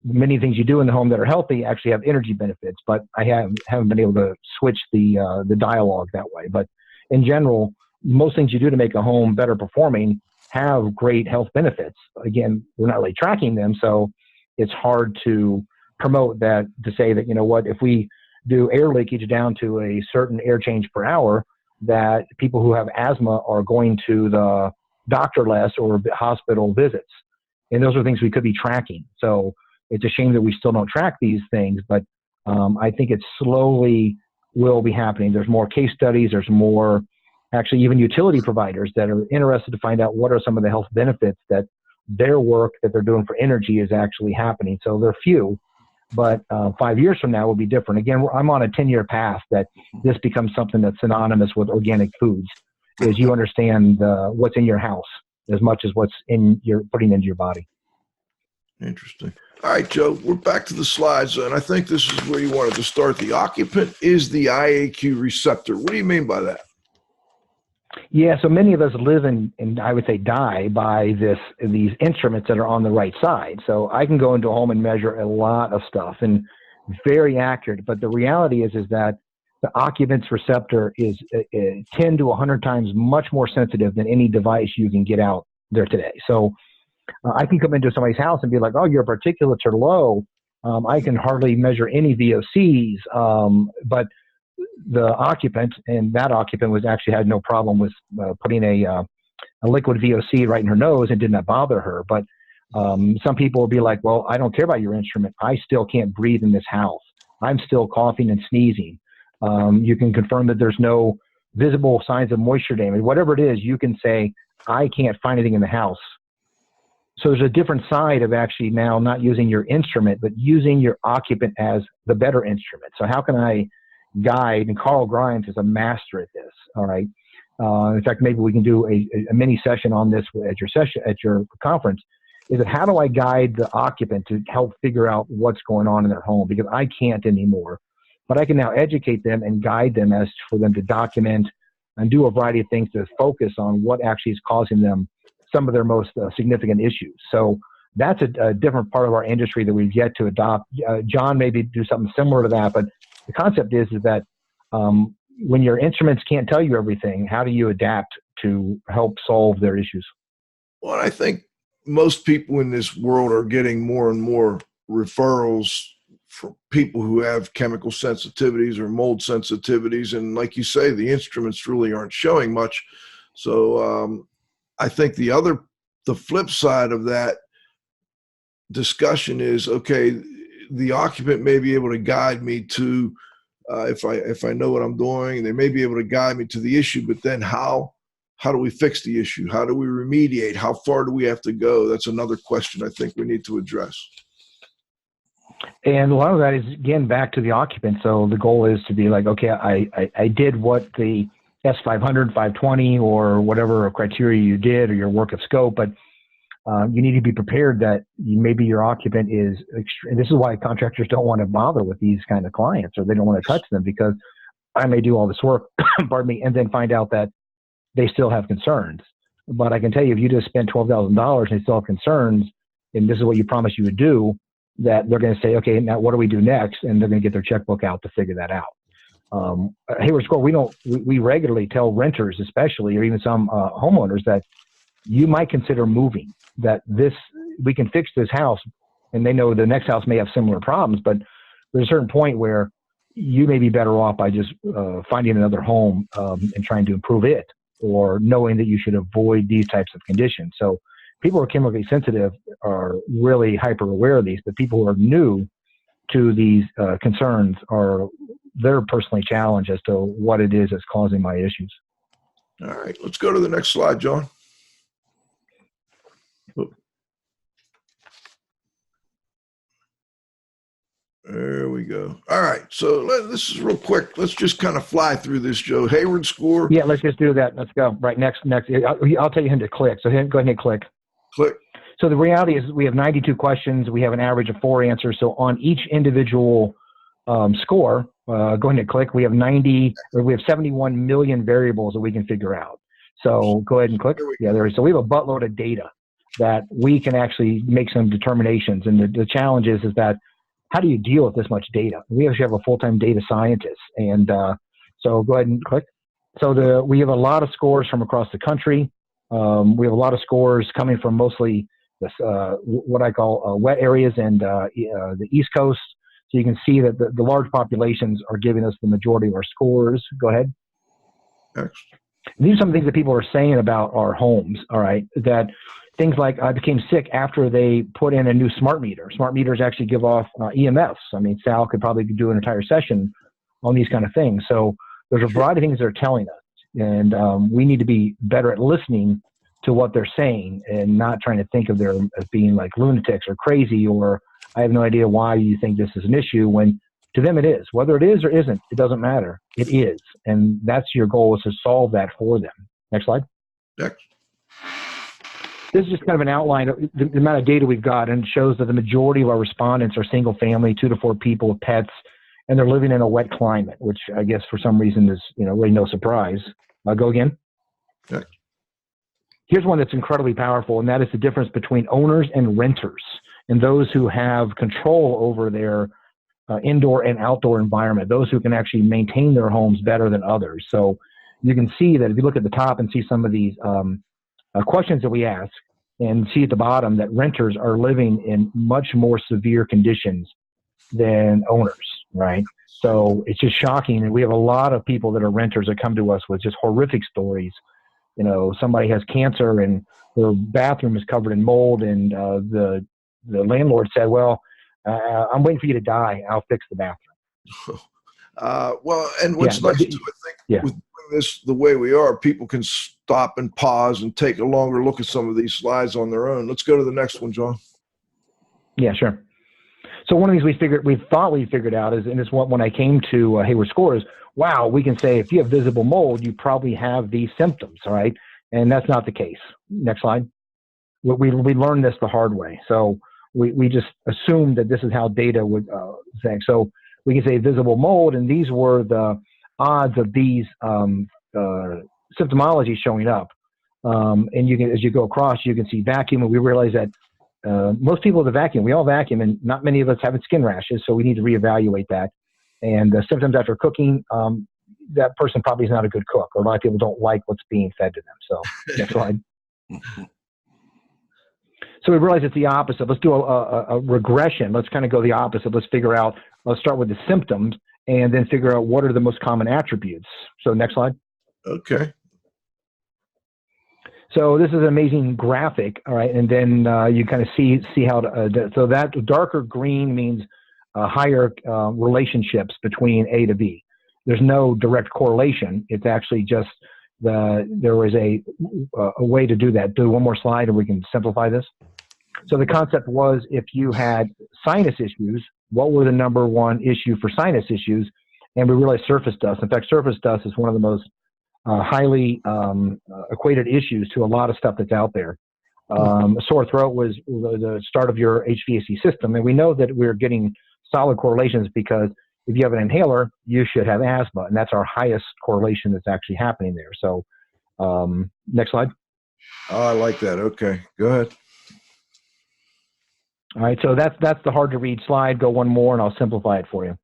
many things you do in the home that are healthy actually have energy benefits, but I haven't been able to switch the dialogue that way. But in general, most things you do to make a home better performing have great health benefits. Again, we're not really tracking them, so it's hard to promote that, to say that, if we do air leakage down to a certain air change per hour, that people who have asthma are going to the doctor less or hospital visits. And those are things we could be tracking. So it's a shame that we still don't track these things, but I think it slowly will be happening. There's more case studies. There's more, actually, even utility providers that are interested to find out what are some of the health benefits that their work that they're doing for energy is actually happening. So they're few. But 5 years from now will be different. Again, I'm on a 10-year path that this becomes something that's synonymous with organic foods, is you understand what's in your house as much as what's in your putting into your body. Interesting. All right, Joe, we're back to the slides, and I think this is where you wanted to start. The occupant is the IAQ receptor. What do you mean by that? Yeah, so many of us live and I would say die by these instruments that are on the right side. So I can go into a home and measure a lot of stuff and very accurate. But the reality is that the occupant's receptor is 10 to 100 times much more sensitive than any device you can get out there today. So I can come into somebody's house and be like, oh, your particulates are low. I can hardly measure any VOCs, but the occupant, and that occupant was actually had no problem with putting a liquid VOC right in her nose and did not bother her. But some people will be like, well, I don't care about your instrument. I still can't breathe in this house. I'm still coughing and sneezing. You can confirm that there's no visible signs of moisture damage. Whatever it is, you can say, I can't find anything in the house. So there's a different side of actually now not using your instrument, but using your occupant as the better instrument. So how can I guide, and Carl Grimes is a master at this, all right? In fact, maybe we can do a mini session on this at your conference, is that how do I guide the occupant to help figure out what's going on in their home? Because I can't anymore, but I can now educate them and guide them as for them to document and do a variety of things to focus on what actually is causing them some of their most significant issues. So that's a different part of our industry that we've yet to adopt. John maybe do something similar to that, but the concept is that when your instruments can't tell you everything, how do you adapt to help solve their issues? Well, I think most people in this world are getting more and more referrals from people who have chemical sensitivities or mold sensitivities. And like you say, the instruments really aren't showing much. So I think the flip side of that discussion is, okay, the occupant may be able to guide me to, if I know what I'm doing, they may be able to guide me to the issue, but then how do we fix the issue? How do we remediate? How far do we have to go? That's another question I think we need to address. And a lot of that is, again, back to the occupant. So the goal is to be like, okay, I did what the S500, 520, or whatever criteria you did, or your work of scope, but you need to be prepared that maybe your occupant is, and this is why contractors don't want to bother with these kind of clients, or they don't want to touch them, because I may do all this work, pardon me, and then find out that they still have concerns. But I can tell you, if you just spent $12,000 and they still have concerns, and this is what you promised you would do, that they're going to say, okay, now what do we do next? And they're going to get their checkbook out to figure that out. Hayward Score, we regularly tell renters, especially, or even some homeowners, that you might consider moving, that we can fix this house, and they know the next house may have similar problems, but there's a certain point where you may be better off by just finding another home and trying to improve it, or knowing that you should avoid these types of conditions. So people who are chemically sensitive are really hyper aware of these, but people who are new to these concerns they're personally challenged as to what it is that's causing my issues. All right, let's go to the next slide, John. There we go. All right, so this is real quick. Let's just kind of fly through this, Joe. Hayward Score. Yeah, let's just do that. Let's go. Right, next. I'll tell you when to click. So go ahead and hit click. Click. So the reality is we have 92 questions. We have an average of 4 answers. So on each individual score, go ahead and click. We have 71 million variables that we can figure out. So go ahead and click. Yeah, there is. So we have a buttload of data that we can actually make some determinations. And the challenge is that how do you deal with this much data? We actually have a full-time data scientist. And so go ahead and click. So we have a lot of scores from across the country. We have a lot of scores coming from mostly this, what I call wet areas and the East Coast. So you can see that the large populations are giving us the majority of our scores. Go ahead. Next. These are some things that people are saying about our homes, all right, that things like I became sick after they put in a new smart meter. Smart meters actually give off EMFs. I mean, Sal could probably do an entire session on these kind of things. So there's a variety of things they're telling us. And we need to be better at listening to what they're saying and not trying to think of them as being like lunatics or crazy or I have no idea why you think this is an issue when to them it is. Whether it is or isn't, it doesn't matter. It is. And that's your goal, is to solve that for them. Next slide. Next. This is just kind of an outline of the amount of data we've got, and it shows that the majority of our respondents are single family, 2 to 4 people with pets, and they're living in a wet climate, which I guess for some reason is, really no surprise. Go again. Next. Here's one that's incredibly powerful, and that is the difference between owners and renters, and those who have control over their indoor and outdoor environment, those who can actually maintain their homes better than others. So you can see that if you look at the top and see some of these questions that we ask, and see at the bottom that renters are living in much more severe conditions than owners, right? So it's just shocking. And we have a lot of people that are renters that come to us with just horrific stories. Somebody has cancer and their bathroom is covered in mold, and the landlord said, well, I'm waiting for you to die. I'll fix the bathroom. Well, and what's nice too, I think, with doing this the way we are, people can stop and pause and take a longer look at some of these slides on their own. Let's go to the next one, John. Yeah, sure. So one of these we thought we figured out is, and it's what when I came to Hayward Score, is, wow, we can say if you have visible mold, you probably have these symptoms, all right? And that's not the case. Next slide. We learned this the hard way. So we just assumed that this is how data would say. So we can say visible mold, and these were the odds of these symptomology showing up. And you can, as you go across, you can see vacuum, and we realize that most people with a vacuum, we all vacuum, and not many of us have skin rashes, so we need to reevaluate that. And the symptoms after cooking, that person probably is not a good cook, or a lot of people don't like what's being fed to them. So next slide. So we realize it's the opposite. Let's do a regression. Let's kind of go the opposite. Let's start with the symptoms and then figure out what are the most common attributes. So next slide. Okay. So this is an amazing graphic, all right, and then you kind of see how so that darker green means higher relationships between A to B. There's no direct correlation. It's actually just there was a way to do that. Do one more slide, and we can simplify this. So the concept was, if you had sinus issues, what were the number one issue for sinus issues? And we realized surface dust. In fact, surface dust is one of the most highly equated issues to a lot of stuff that's out there. Sore throat was the start of your HVAC system. And we know that we're getting solid correlations because if you have an inhaler, you should have asthma. And that's our highest correlation that's actually happening there. So next slide. Oh, I like that. Okay, go ahead. All right, so that's the hard to read slide. Go one more and I'll simplify it for you.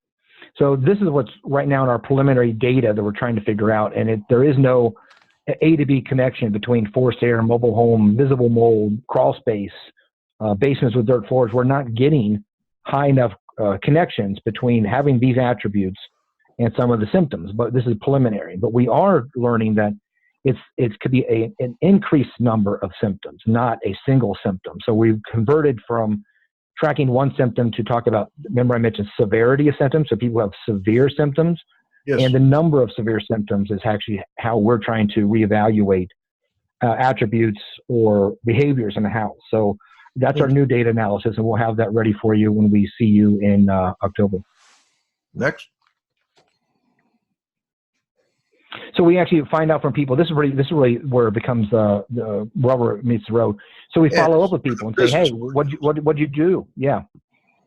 So this is what's right now in our preliminary data that we're trying to figure out, and there is no A to B connection between forced air, mobile home, visible mold, crawl space, basements with dirt floors. We're not getting high enough connections between having these attributes and some of the symptoms, but this is preliminary. But we are learning that it could be an increased number of symptoms, not a single symptom. So we've converted from tracking one symptom to talk about, remember I mentioned severity of symptoms, so people have severe symptoms. Yes. And the number of severe symptoms is actually how we're trying to reevaluate attributes or behaviors in the house. So that's our new data analysis, and we'll have that ready for you when we see you in October. Next. So we actually find out from people. This is really where it becomes the rubber meets the road. So we follow up with people and say, "Hey, what'd you do?" Yeah,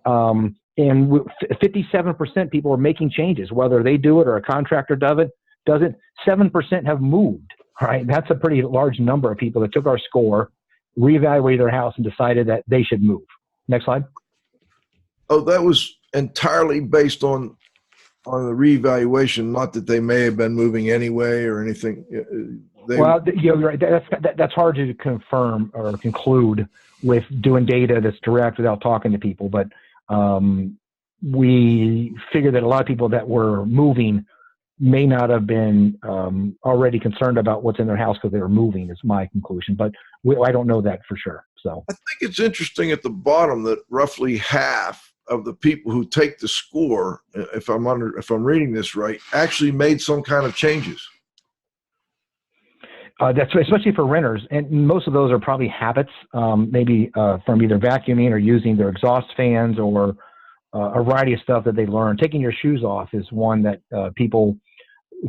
and 57% people are making changes, whether they do it or a contractor does it. 7% have moved. Right, that's a pretty large number of people that took our score, reevaluated their house, and decided that they should move. Next slide. Oh, that was entirely based on the reevaluation, not that they may have been moving anyway or anything. Well, you're right. That's hard to confirm or conclude with doing data that's direct without talking to people. But we figured that a lot of people that were moving may not have been already concerned about what's in their house because they were moving, is my conclusion. But I don't know that for sure. So I think it's interesting at the bottom that roughly half of the people who take the score, if I'm reading this right, actually made some kind of changes. That's especially for renters, and most of those are probably habits, maybe from either vacuuming or using their exhaust fans or a variety of stuff that they learn. Taking your shoes off is one that people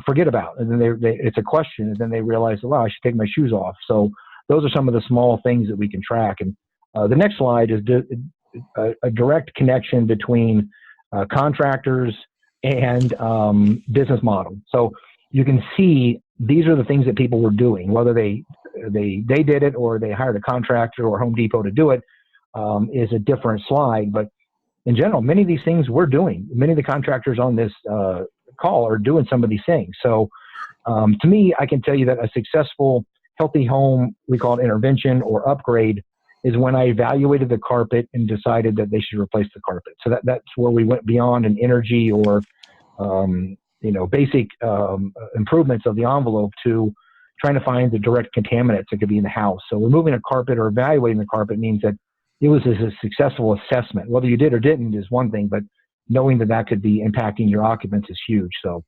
forget about, and then it's a question, and then they realize, wow, I should take my shoes off. So those are some of the small things that we can track. And the next slide is a direct connection between contractors and business model. So you can see these are the things that people were doing, whether they did it or they hired a contractor or Home Depot to do it, is a different slide. But in general, many of these things we're doing. Many of the contractors on this call are doing some of these things. So to me, I can tell you that a successful healthy home, we call it intervention or upgrade, is when I evaluated the carpet and decided that they should replace the carpet. So that's where we went beyond an energy or basic improvements of the envelope to trying to find the direct contaminants that could be in the house. So removing a carpet or evaluating the carpet means that it was a successful assessment. Whether you did or didn't is one thing, but knowing that could be impacting your occupants is huge. So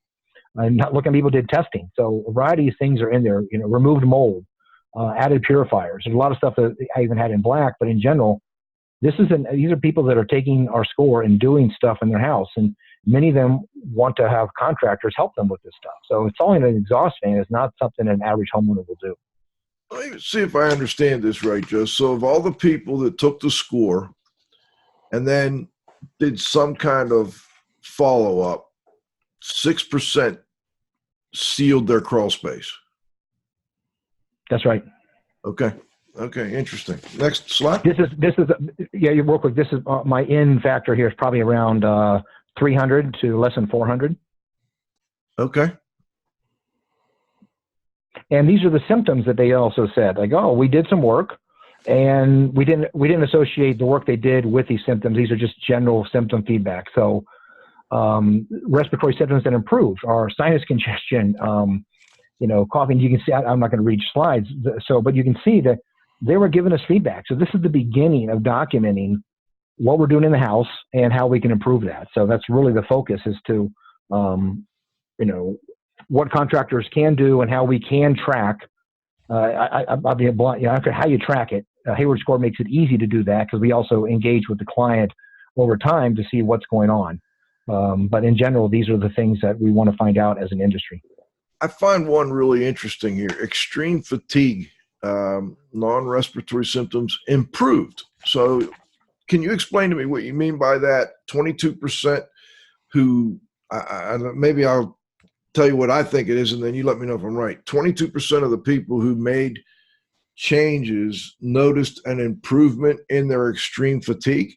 I'm not looking, people did testing. So a variety of things are in there, removed mold, added purifiers. There's a lot of stuff that I even had in black, but in general, these are people that are taking our score and doing stuff in their house. And many of them want to have contractors help them with this stuff. So installing an exhaust fan is not something an average homeowner will do. Let me see if I understand this right, Joe. So of all the people that took the score and then did some kind of follow-up, 6% sealed their crawl space. That's right. Okay, interesting. Next slide. This is real quick. This is my N factor here is probably around 300 to less than 400. Okay. And these are the symptoms that they also said. Like, oh, we did some work, and we didn't associate the work they did with these symptoms. These are just general symptom feedback. So respiratory symptoms that improved are sinus congestion, coughing. You can see, I'm not going to read slides. But you can see that they were giving us feedback. So this is the beginning of documenting what we're doing in the house and how we can improve that. So that's really the focus, is to, what contractors can do and how we can track. I'll be blunt, after how you track it. Hayward Score makes it easy to do that because we also engage with the client over time to see what's going on. But in general, these are the things that we want to find out as an industry. I find one really interesting here. Extreme fatigue, non-respiratory symptoms improved. So can you explain to me what you mean by that? 22% who, maybe I'll tell you what I think it is, and then you let me know if I'm right. 22% of the people who made changes noticed an improvement in their extreme fatigue.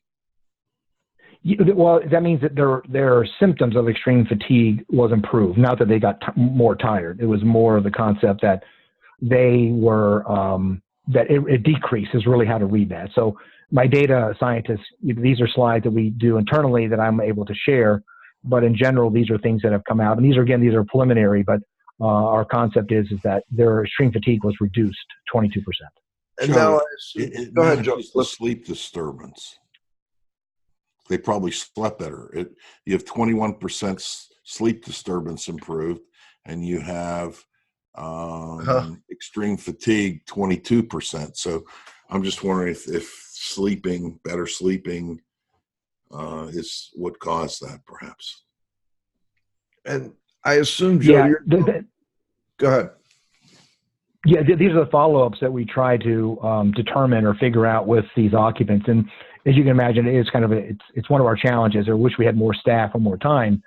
Well, that means that their symptoms of extreme fatigue was improved, not that they got more tired. It was more of the concept that they were, that it decreased is really how to read that. So my data scientists, these are slides that we do internally that I'm able to share, but in general, these are things that have come out. And these are preliminary, but our concept is that their extreme fatigue was reduced 22%. And now, go ahead, Joe. The sleep disturbance. They probably slept better. You have 21% sleep disturbance improved, and you have extreme fatigue 22%. So I'm just wondering if better sleeping is what caused that, perhaps. And I assume, Joe, go ahead. Yeah, these are the follow-ups that we try to determine or figure out with these occupants. And as you can imagine, it is kind of it's one of our challenges. I wish we had more staff or more time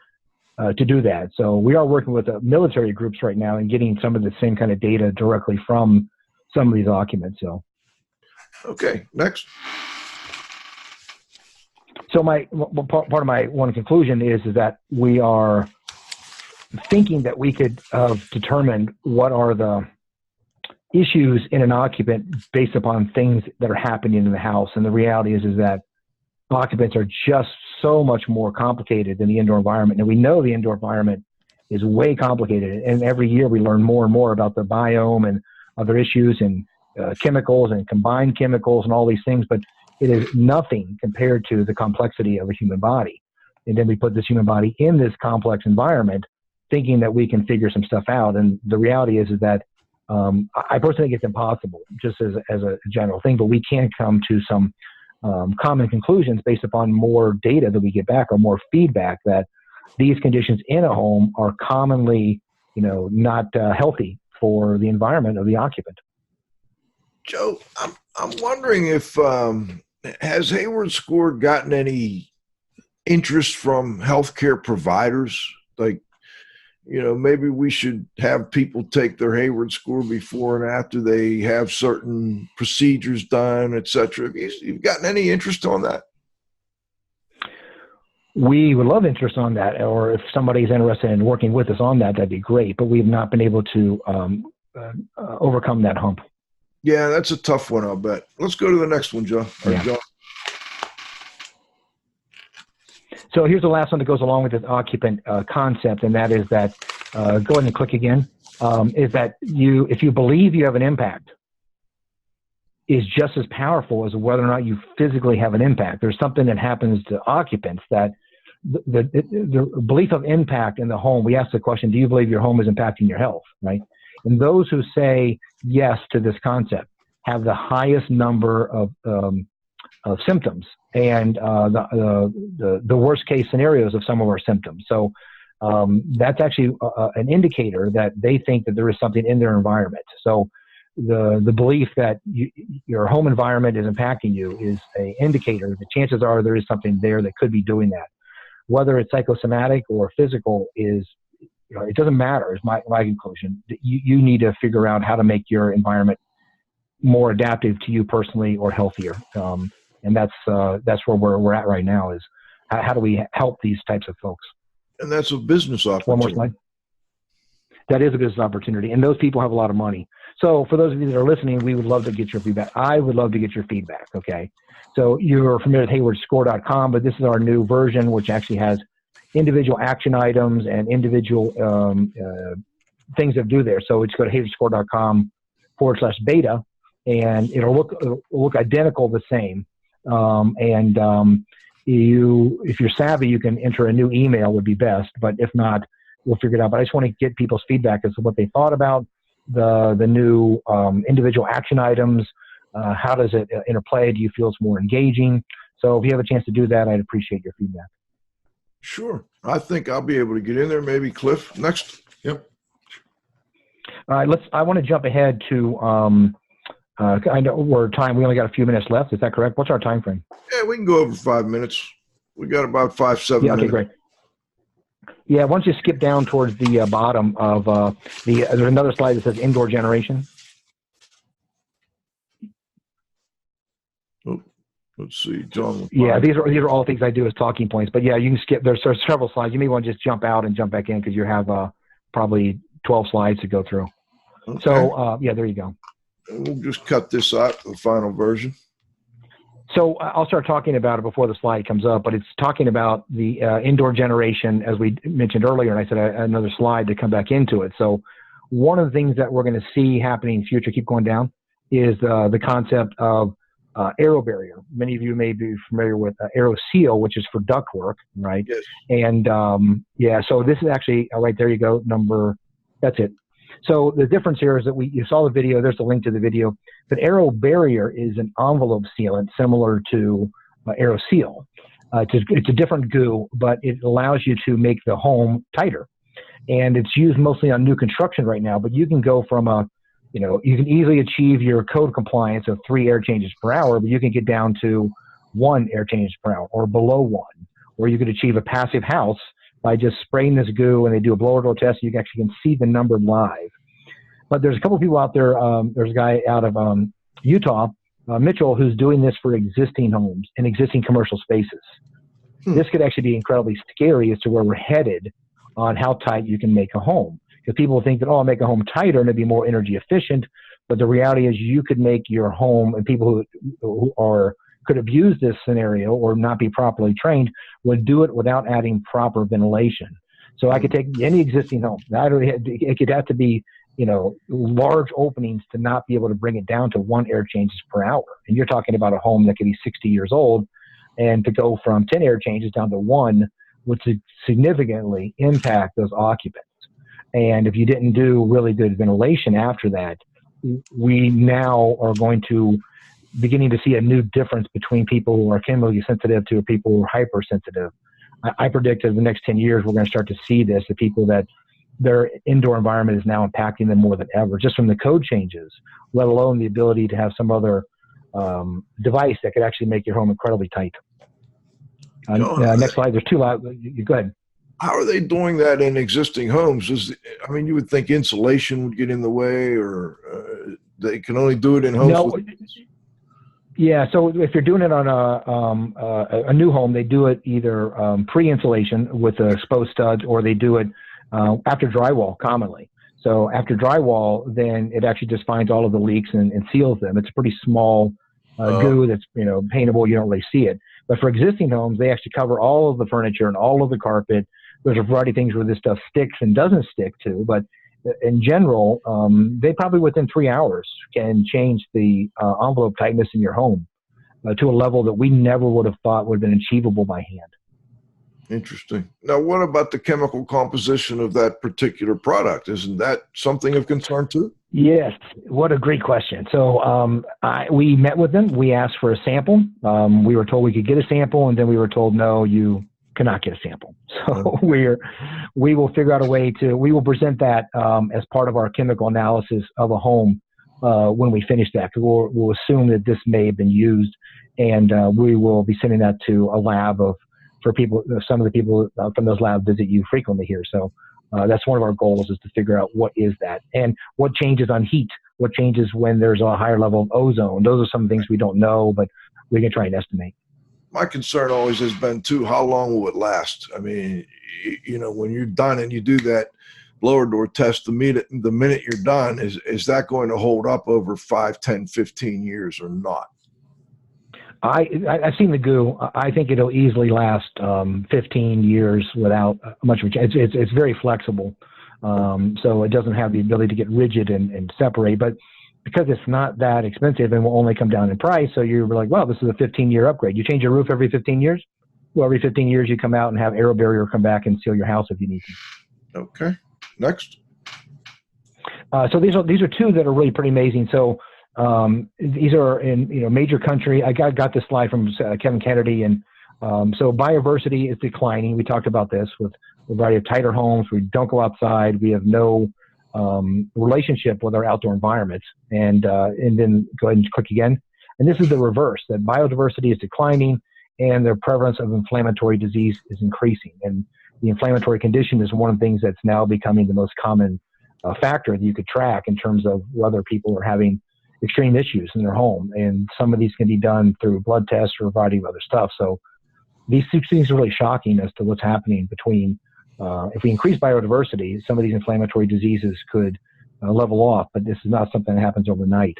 to do that. So we are working with military groups right now and getting some of the same kind of data directly from some of these occupants. So, okay, next. So part of my one conclusion is that we are thinking that we could have determined what are the issues in an occupant based upon things that are happening in the house. And the reality is that occupants are just so much more complicated than the indoor environment. And we know the indoor environment is way complicated. And every year we learn more and more about the biome and other issues and chemicals and combined chemicals and all these things. But it is nothing compared to the complexity of a human body. And then we put this human body in this complex environment thinking that we can figure some stuff out. And the reality is that I personally think it's impossible, just as a general thing, but we can come to some common conclusions based upon more data that we get back, or more feedback that these conditions in a home are commonly, not healthy for the environment of the occupant. Joe, I'm wondering if has Hayward Score gotten any interest from healthcare providers? Like, maybe we should have people take their Hayward Score before and after they have certain procedures done, et cetera. Have you gotten any interest on that? We would love interest on that, or if somebody's interested in working with us on that, that'd be great. But we've not been able to overcome that hump. Yeah, that's a tough one, I'll bet. Let's go to the next one, Joe. Yeah. John. So here's the last one that goes along with this occupant concept, and that is that, go ahead and click again, is that if you believe you have an impact, is just as powerful as whether or not you physically have an impact. There's something that happens to occupants that the belief of impact in the home, we ask the question, do you believe your home is impacting your health, right? And those who say yes to this concept have the highest number of symptoms and the worst case scenarios of some of our symptoms. So that's actually an indicator that they think that there is something in their environment. So the belief that your home environment is impacting you is an indicator. The chances are there is something there that could be doing that. Whether it's psychosomatic or physical is, it doesn't matter, is my conclusion. You need to figure out how to make your environment more adaptive to you personally or healthier. And that's where we're at right now, is how do we help these types of folks? And that's a business opportunity. One more slide. That is a business opportunity, and those people have a lot of money. So for those of you that are listening, we would love to get your feedback. I would love to get your feedback, okay? So you're familiar with haywardscore.com, but this is our new version, which actually has individual action items and individual things that do there. So it's go to haywardscore.com/beta, and it'll look identical the same. If you're savvy, you can enter a new email would be best, but if not, we'll figure it out. But I just want to get people's feedback as to what they thought about the new individual action items. How does it interplay? Do you feel it's more engaging? So if you have a chance to do that, I'd appreciate your feedback. Sure. I think I'll be able to get in there. Maybe Cliff next. Yep. All right. I want to jump ahead to, I know we only got a few minutes left. Is that correct? What's our time frame? Yeah, we can go over 5 minutes. We got about 7 minutes. Okay, great. Yeah, once you skip down towards the bottom of there's another slide that says indoor generation. Oh, let's see, John. Yeah, these are all things I do as talking points. But yeah, you can skip. There's several slides. You may want to just jump out and jump back in because you have probably 12 slides to go through. Okay. So yeah, there you go. We'll just cut this out to the final version. So I'll start talking about it before the slide comes up, but it's talking about the indoor generation, as we mentioned earlier, and I said another slide to come back into it. So one of the things that we're going to see happening in the future, keep going down, is the concept of aero barrier. Many of you may be familiar with aero seal, which is for ductwork, right? Yes. And yeah, so this is actually, right there you go, that's it. So the difference here is that you saw the video, there's a link to the video, but aero barrier is an envelope sealant similar to aero seal. It's a different goo, but it allows you to make the home tighter. And it's used mostly on new construction right now, but you can go from you can easily achieve your code compliance of 3 air changes per hour, but you can get down to 1 air change per hour or below 1, or you could achieve a passive house by just spraying this goo, and they do a blower door test. You actually can see the number live. But there's a couple of people out there. There's a guy out of Utah, Mitchell, who's doing this for existing homes and existing commercial spaces. This could actually be incredibly scary as to where we're headed on how tight you can make a home. Because people think that, I'll make a home tighter and it'll be more energy efficient. But the reality is you could make your home, and people who could abuse this scenario or not be properly trained would do it without adding proper ventilation. So I could take any existing home. It could have to be, large openings to not be able to bring it down to 1 air changes per hour. And you're talking about a home that could be 60 years old, and to go from 10 air changes down to 1 would significantly impact those occupants. And if you didn't do really good ventilation after that, we now are beginning to see a new difference between people who are chemically sensitive to people who are hypersensitive. I predict in the next 10 years, we're going to start to see this, the people that their indoor environment is now impacting them more than ever, just from the code changes, let alone the ability to have some other device that could actually make your home incredibly tight. Next slide. There's two. Go ahead. How are they doing that in existing homes? You would think insulation would get in the way, or they can only do it in homes. No. Yeah. So if you're doing it on a new home, they do it either pre-insulation with exposed studs, or they do it after drywall commonly. So after drywall, then it actually just finds all of the leaks and seals them. It's a pretty small goo that's paintable. You don't really see it. But for existing homes, they actually cover all of the furniture and all of the carpet. There's a variety of things where this stuff sticks and doesn't stick to, but in general, they probably within 3 hours can change the envelope tightness in your home to a level that we never would have thought would have been achievable by hand. Interesting. Now, what about the chemical composition of that particular product? Isn't that something of concern too? Yes. What a great question. So we met with them. We asked for a sample. We were told we could get a sample, and then we were told, no, you cannot get a sample. So we will figure out a way we will present that as part of our chemical analysis of a home when we finish that. We'll assume that this may have been used, and we will be sending that to a lab for people. Some of the people from those labs visit you frequently here. So that's one of our goals, is to figure out what is that and what changes on heat, what changes when there's a higher level of ozone. Those are some things we don't know, but we can try and estimate. My concern always has been too, how long will it last? I mean, when you're done and you do that blower door test, the minute you're done, is that going to hold up over 5, 10, 15 years or not? I've seen the goo. I think it'll easily last 15 years without much of a change. It's very flexible, so it doesn't have the ability to get rigid and separate. But because it's not that expensive and will only come down in price, so you're like, well, this is a 15-year upgrade. You change your roof every 15 years? Well, every 15 years you come out and have air barrier come back and seal your house if you need to. Okay. Next. So these are two that are really pretty amazing. So these are in major country. I got this slide from Kevin Kennedy, and so biodiversity is declining. We talked about this with a variety of tighter homes. We don't go outside. We have no relationship with our outdoor environments. And then go ahead and click again. And this is the reverse, that biodiversity is declining and the prevalence of inflammatory disease is increasing. And the inflammatory condition is one of the things that's now becoming the most common factor that you could track in terms of whether people are having extreme issues in their home. And some of these can be done through blood tests or a variety of other stuff. So these things are really shocking as to what's happening between, if we increase biodiversity, some of these inflammatory diseases could level off, but this is not something that happens overnight.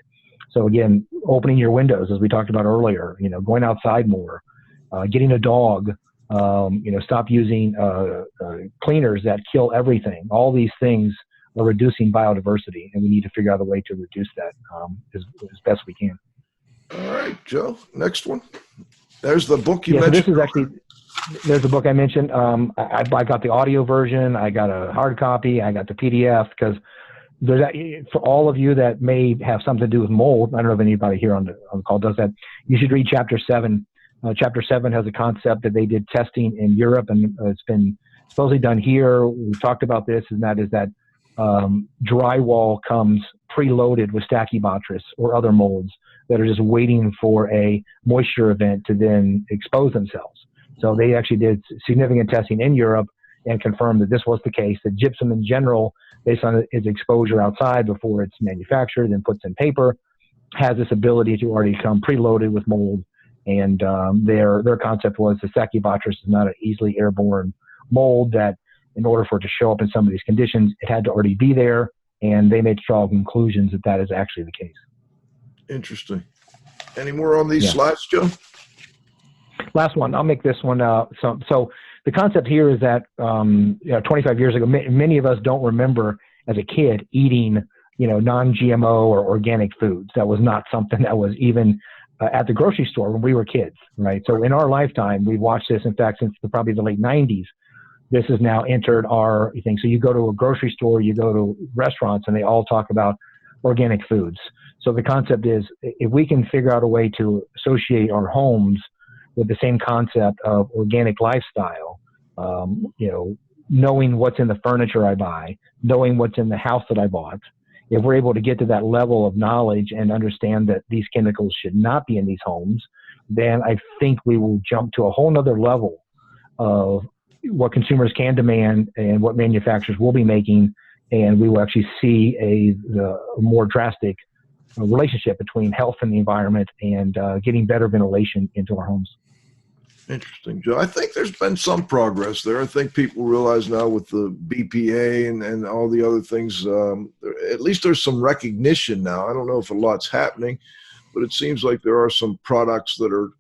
So again, opening your windows, as we talked about earlier, going outside more, getting a dog, stop using cleaners that kill everything. All these things are reducing biodiversity, and we need to figure out a way to reduce that as best we can. All right, Joe, next one. There's the book you mentioned. So this is actually, there's the book I mentioned. I got the audio version. I got a hard copy. I got the PDF, because for all of you that may have something to do with mold, I don't know if anybody here on the call does that, you should read Chapter 7. Chapter 7 has a concept that they did testing in Europe, and it's been supposedly done here. We've talked about this, and that is that drywall comes preloaded with Stachybotrys or other molds that are just waiting for a moisture event to then expose themselves. So they actually did significant testing in Europe and confirmed that this was the case, that gypsum in general, based on its exposure outside before it's manufactured and puts in paper, has this ability to already come preloaded with mold. And their concept was the Stachybotrys is not an easily airborne mold, that in order for it to show up in some of these conditions, it had to already be there, and they made strong conclusions that that is actually the case. Interesting. Any more on these slides, Joe? Last one. I'll make this one. So the concept here is that 25 years ago, many of us don't remember as a kid eating non-GMO or organic foods. That was not something that was even at the grocery store when we were kids, right? So in our lifetime, we've watched this, in fact, since probably the late 90s. this has now entered our thing. So you go to a grocery store, you go to restaurants, and they all talk about organic foods. So the concept is, if we can figure out a way to associate our homes with the same concept of organic lifestyle, knowing what's in the furniture I buy, knowing what's in the house that I bought, if we're able to get to that level of knowledge and understand that these chemicals should not be in these homes, then I think we will jump to a whole nother level of what consumers can demand and what manufacturers will be making, and we will actually see a more drastic relationship between health and the environment and getting better ventilation into our homes. Interesting, Joe. I think there's been some progress there. I think people realize now with the BPA and all the other things, at least there's some recognition now. I don't know if a lot's happening, but it seems like there are some products that are,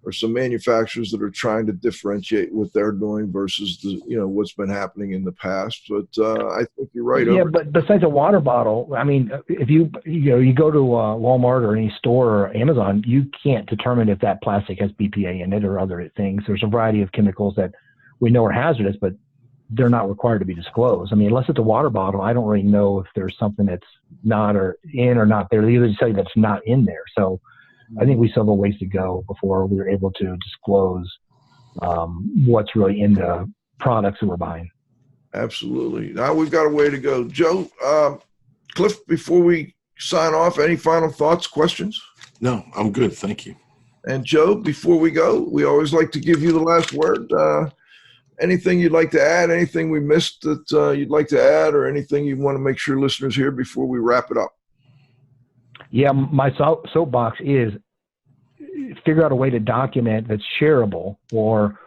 or some manufacturers that are trying to differentiate what they're doing versus what's been happening in the past. But I think you're right. Yeah, but besides a water bottle, I mean, if you go to Walmart or any store or Amazon, you can't determine if that plastic has BPA in it or other things. There's a variety of chemicals that we know are hazardous, but they're not required to be disclosed. I mean, unless it's a water bottle, I don't really know if there's something that's not or in or not there. They usually tell you that's not in there. So I think we still have a ways to go before we're able to disclose what's really in the products that we're buying. Absolutely. Now we've got a way to go. Joe, Cliff, before we sign off, any final thoughts, questions? No, I'm good. Thank you. And Joe, before we go, we always like to give you the last word. Anything you'd like to add, anything we missed that you'd like to add, or anything you want to make sure listeners hear before we wrap it up? Yeah, my soapbox is figure out a way to document that's shareable or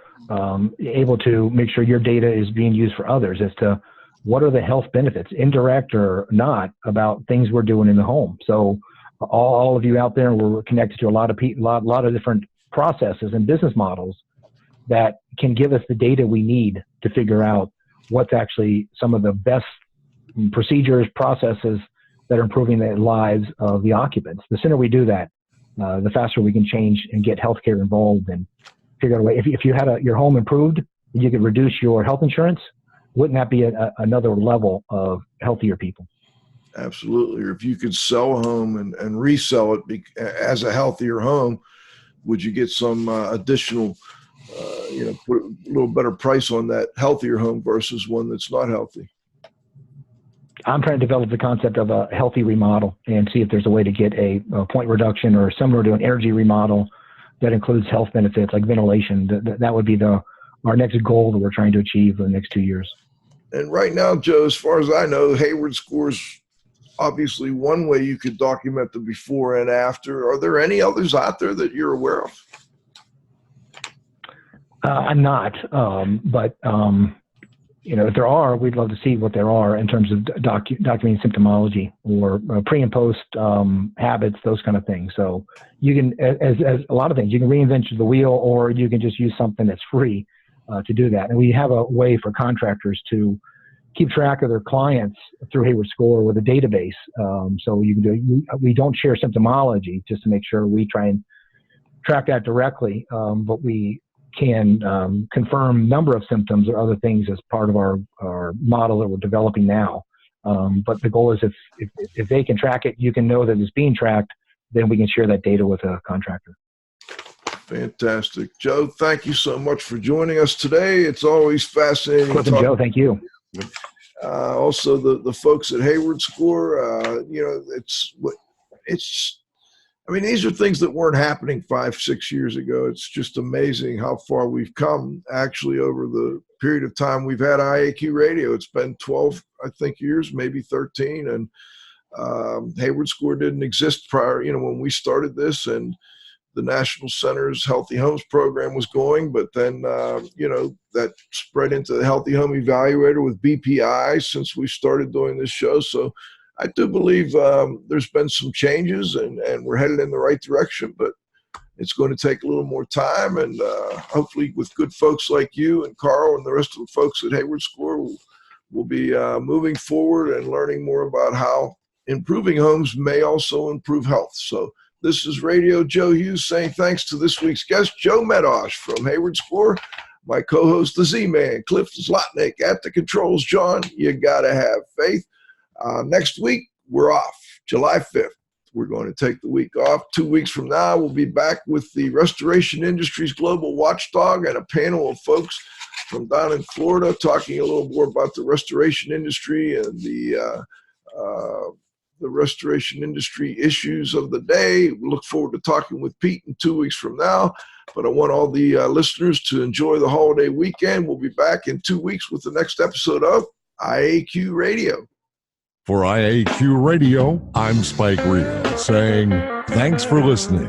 able to make sure your data is being used for others as to what are the health benefits, indirect or not, about things we're doing in the home. So all of you out there, we're connected to a lot of different processes and business models that can give us the data we need to figure out what's actually some of the best procedures, processes that are improving the lives of the occupants. The sooner we do that, the faster we can change and get healthcare involved and figure out a way. If you had your home improved, you could reduce your health insurance. Wouldn't that be another level of healthier people? Absolutely. Or if you could sell a home and resell it as a healthier home, would you get some additional, put a little better price on that healthier home versus one that's not healthy? I'm trying to develop the concept of a healthy remodel and see if there's a way to get a point reduction or similar to an energy remodel that includes health benefits like ventilation. That would be our next goal that we're trying to achieve in the next 2 years. And right now, Joe, as far as I know, Hayward Score's obviously one way you could document the before and after. Are there any others out there that you're aware of? I'm not, but if there are, we'd love to see what there are in terms of documenting symptomology or pre and post habits, those kind of things. So you can, as a lot of things, you can reinvent the wheel, or you can just use something that's free to do that. And we have a way for contractors to keep track of their clients through Hayward Score with a database. So you can we don't share symptomology just to make sure we try and track that directly, but we can confirm number of symptoms or other things as part of our model that we're developing now. But the goal is if they can track it, you can know that it's being tracked, then we can share that data with a contractor. Fantastic. Joe, thank you so much for joining us today. It's always fascinating. Cliff and Joe, thank you. Also, the folks at Hayward Score, these are things that weren't happening 5-6 years ago. It's just amazing how far we've come actually over the period of time we've had IAQ Radio. It's been 12, I think, years, maybe 13. And Hayward Score didn't exist prior, when we started this, and the National Center's Healthy Homes program was going, but then, that spread into the Healthy Home Evaluator with BPI since we started doing this show. So I do believe there's been some changes and we're headed in the right direction, but it's going to take a little more time. And hopefully with good folks like you and Carl and the rest of the folks at Hayward Score, we'll be moving forward and learning more about how improving homes may also improve health. So this is Radio Joe Hughes saying thanks to this week's guest, Joe Medosch from Hayward Score. My co-host, the Z-Man, Cliff Zlotnick, at the controls. John, you got to have faith. Next week, we're off, July 5th. We're going to take the week off. 2 weeks from now, we'll be back with the restoration industry's global watchdog and a panel of folks from down in Florida talking a little more about the restoration industry and the restoration industry issues of the day. We look forward to talking with Pete in 2 weeks from now. But I want all the listeners to enjoy the holiday weekend. We'll be back in 2 weeks with the next episode of IAQ Radio. For IAQ Radio, I'm Spike Reel saying thanks for listening.